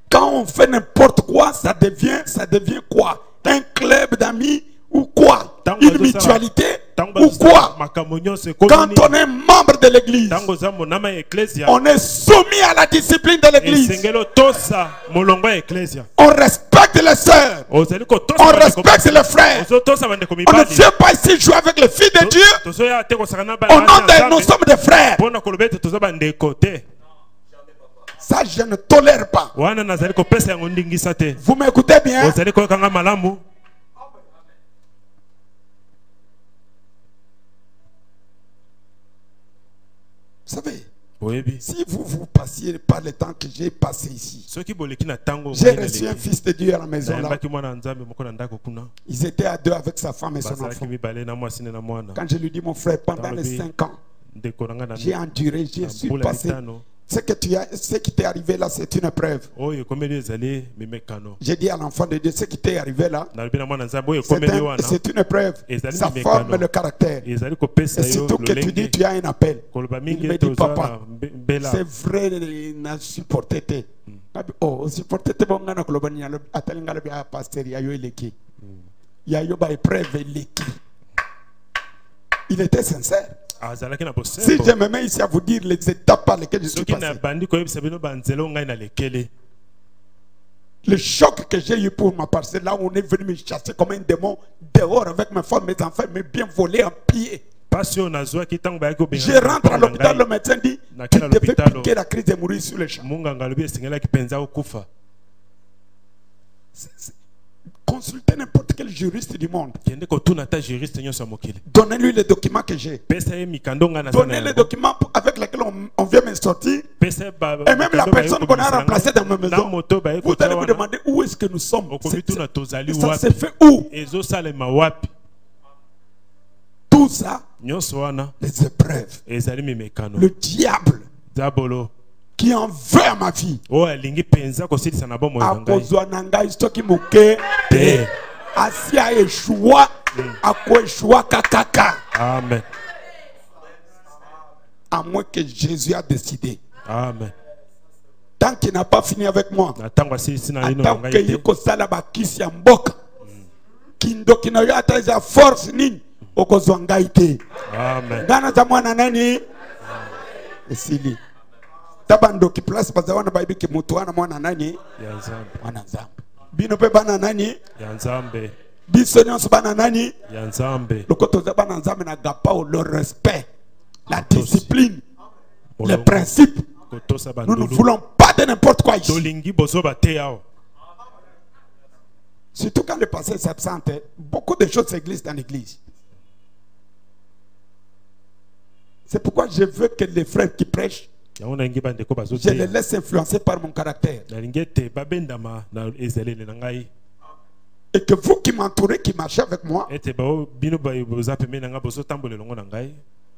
Quand on fait n'importe quoi, ça devient quoi? Un club d'amis ou quoi? Une mutualité ou quoi? Quand on est membre de l'église, on est soumis à la discipline de l'église. On respecte les sœurs. On respecte les frères. On ne vient pas ici jouer avec les filles de Dieu. Au nom de nous sommes des frères. Ça, je ne tolère pas. Vous m'écoutez bien? Vous savez, si vous passiez par le temps que j'ai passé ici, j'ai reçu un fils de Dieu à la maison là. Ils étaient à deux avec sa femme et son enfant. Quand je lui dis, mon frère, pendant les 5 ans, j'ai enduré, j'ai surpassé. Ce qui t'est arrivé là, c'est une preuve. J'ai dit à l'enfant de Dieu, ce qui t'est arrivé là, c'est une preuve. Ça forme le caractère. Et surtout que tu dis, tu as un appel. Il me dit, papa, c'est vrai, il n'a supporté. Oh, supporté, bon, on a colobani, atalinga le pasteur, yayo eleki. Yayo ba épreuve eleki. Il était sincère. Si je me mets ici à vous dire les étapes par lesquelles je suis passé, le choc que j'ai eu pour ma parcelle, là où on est venu me chasser comme un démon dehors avec mes femmes, mes enfants, me bien voler un pied. Je rentre à l'hôpital, le médecin dit tu devais piquer la crise et mourir sur le champ. Consultez n'importe quel juriste du monde. Donnez-lui les documents que j'ai. Donnez les documents avec lesquels on vient me sortir. Et même la personne qu'on a remplacée dans ma maison, vous allez vous demander où est-ce que nous sommes. Ça s'est fait où? Tout ça, les épreuves. Le diable qui en veut à ma vie. oyo alingi mpenza kosilisa na bomoi na ngai Akozwa na ngai soki moke te. Asi a échoua, akoéchoua kakaka. amen À moins que Jésus a décidé. amen Tant qu'il n'a pas fini avec moi. na ntango asilisi na lino na Tant que ngai te yekosala bakisi ya mboka. Kindoki na yo ata eza force nini. Okozwa ngai te. amen Ngana za mwana nani? Esili. Tabandoki place bazawana baibiki mutu wana mwana nani? ya nzambe Mwana nzambe. Bino pe bana nani? ya nzambe Biso nyonso bana nani? ya nzambe Lokoto za bana nzambe na gapao le respect, la discipline, les Molongo. principes. kotosa Nous ne bandulu voulons pas de n'importe quoi ici. tolingi bozoba te awa Surtout quand le pasteur s'absente, beaucoup de choses s'églissent dans l'église. C'est pourquoi je veux que les frères qui prêchent, yango nalingi bandeko je les bazoteya laisse influencer par mon caractère. nalingi ete babendama na ezaleli na ngai Et que vous qui m'entourez, qui marchez avec moi, ete bino boza pembeni na ngai bozotambola elongo na ngai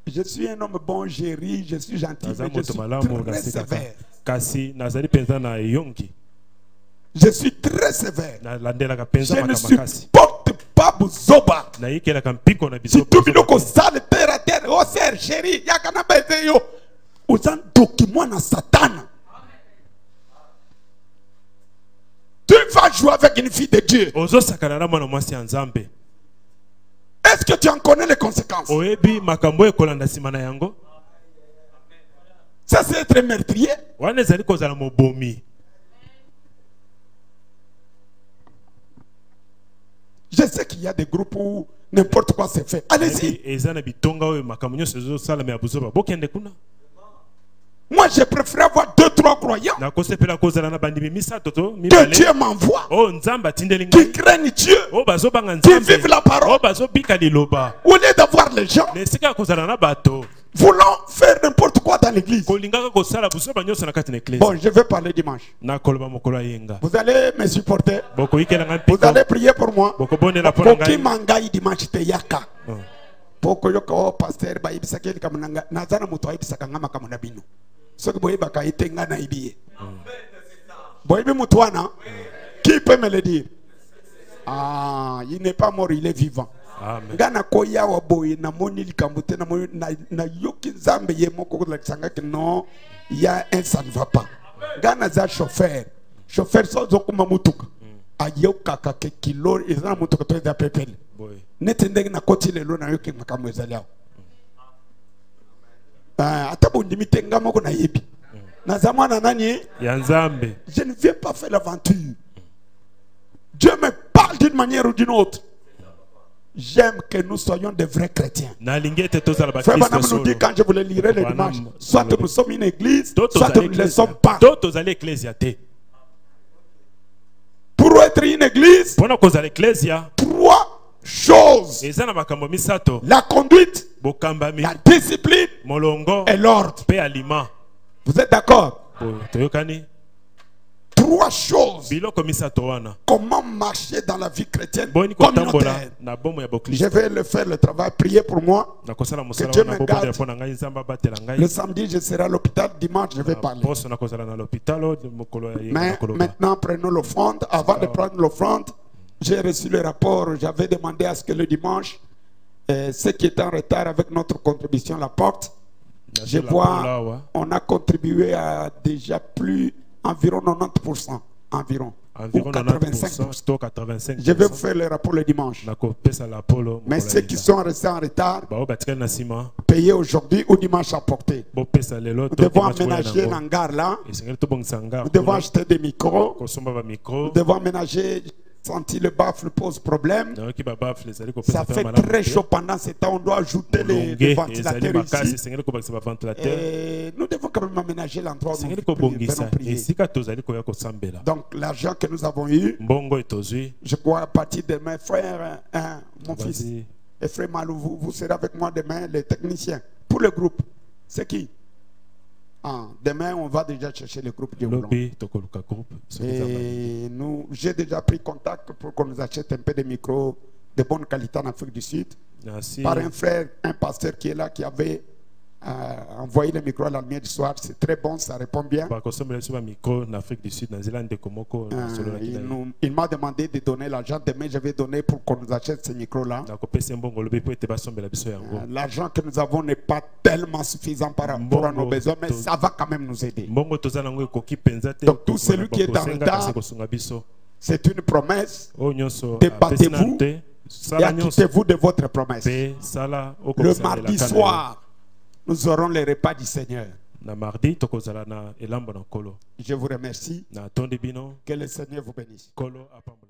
je suis un homme bon, je ris, je suis gentil, naza mais je moto suis malamu très nasekaka sévère. kasi nazali mpenza na eyongi Je suis très sévère. nalandelaka Je mpenza ne makasi supporte pas Bozoba. nayikelaka mpiko na Si biso tu veux que ça le terre à terre, oh sœur chérie, yakana bete yo. Ozan document na Satan. Tu vas jouer avec une fille de Dieu. ozosakana na mwana mwasi ya nzambe Est-ce que tu en connais les conséquences? oyebi makambo oyo ekolanda nsima na yango Ça c'est être meurtrier. wana ezali kozala mobomi Je sais qu'il y a des groupes où n'importe quoi se fait. Allez-y. Nayebi eza na bitonga oyo makambo nyonso ezosalama ya bozoba bokende kuna Moi je préfère avoir 2-3 croyants nakosepela kozala na bandimi misato to que mibale Dieu m'envoie, oyo nzambe atindeli qui ngai craignent Dieu, oyo bazobanga qui nzambe vivent la parole, oyo bazobika liloba au lieu d'avoir les gens na esika ya kozala na bato voulant faire n'importe quoi dans l'église. kolingaka kosala bozoba nyonso na kati na eklise Bon, je vais parler dimanche. nakoloba mokolo ayenga Vous allez me supporter. bokoyikelanga Vous mpiko allez prier pour moi. bokobondela mpo na Koki ngai mangai dimanche te yaka. Oh. Poko yoka o pasteur ba ibisaka eli kamunanga. Nazana muto ibisaka ngama kamuna bino. Soki boye baka itenga na ibiye. Boye bi muto wana. Qui peut me le dire? Ah, il n'est pas mort, il est vivant. amen Ngana koya wa boye na moni likambo te na moni na yoki nzambe ye moko la kisanga que non, il y a un ça ne va pas. Ngana za chauffeur. Chauffeur so zokuma mutuka. Ayoka ka ke kilo ezana mutuka to za pepele. boy Netendenge na koti lelo na yoki makambo ezali awo. Ata bondimi tenga moko na yebi. Na zamana nani? ya nzambe Je ne viens pas faire l'aventure. Dieu me parle d'une manière ou d'une autre. J'aime que nous soyons des vrais chrétiens. nalingi ete tozala Frère bakristo Banam nous solo dit quand je vous le lirai le Banam, dimanche, soit Banam. nous sommes une église, to soit nous tozali ne le sommes eklesia pas. to tozali eklesia te Pour être une église, mpona kozala eklesia 3 choses. eza na makambo misato La conduite, bokambami la discipline molongo et l'ordre. mpe aliment Vous êtes d'accord? toyokani 3 choses. biloko misato wana Comment marcher dans la vie chrétienne boni kotambola communautaire. na bomo ya Je boklisto vais le faire le travail. Priez pour moi. nakosala mosala Dieu wana me bobondela garde. mpo na ngai nzambe abatela ngai Le samedi, je serai à l'hôpital. Dimanche, je vais parler. poso nakozala na lopitalo mokolo ya yenga Mais nakoloba maintenant, prenons l'offrande. Avant de prendre l'offrande, j'ai reçu le rapport. J'avais demandé à ce que le dimanche, ceux qui étaient en retard avec notre contribution la porte. Je vois, on a contribué à déjà plus environ 90%. Environ. environ Ou 85%. 90% to 85%. Je vais vous faire le rapport le dimanche. nakopesa la polo Mais ceux qui sont restés en retard, bao batikali na nsima payez aujourd'hui ou dimanche apporté. bopesa lelo Nous to devons dimanche koya aménager nango. l'hangar là. esengeli tobongisa ngar Nous devons kuna, acheter des micros. kosomba bamikro Nous devons aménager. Senti le baffle pose problème. nayoki babafle ezali Ça fait très chaud pendant ce temps. On doit ajouter les ezali ventilateurs makasi ici. esengeli kobakisa baventilateur Et nous devons quand même aménager l'endroit où esengeli nous kobongisa prier. esika tozali koya kosambela Donc l'argent que nous avons eu, mbongo etozwi je crois à partir de demain, frère, mon fils Vas-y. et frère Malou, vous serez avec moi demain, les techniciens. Pour le groupe, c'est qui? Demain, on va déjà chercher le groupe de lobi tokoluka groupe Et nous, j'ai déjà pris contact pour qu'on nous achète un peu de micros de bonne qualité en Afrique du Sud. Merci. Par un frère, un pasteur qui est là, qui avait Envoyer le micro à la lumière du soir, c'est très bon, ça répond bien. bakosombela biso bamikro na Afrique du Sud na nzela ndeko moko na solo na kina Il m'a demandé de donner l'argent. Demain, je vais donner pour qu'on nous achète ce micro-là. nakopesa mbongo lobi po ete basombela biso yango L'argent que nous avons n'est pas tellement suffisant par rapport à nos besoins, mais ça va quand même nous aider. mbongo toza nango ekoki mpenza te Donc, tout celui qui est dans le tas, kosunga biso c'est une promesse. oyo nyonso Débattez-vous apesi et sala nyonso acquittez-vous de votre promesse. pe sala Le okosalela mardi kana soir, nous aurons les repas du Seigneur. na mardi tokozala na elambo na nkolo Je vous remercie. na tondi bino Que le Seigneur vous bénisse. nkolo apambola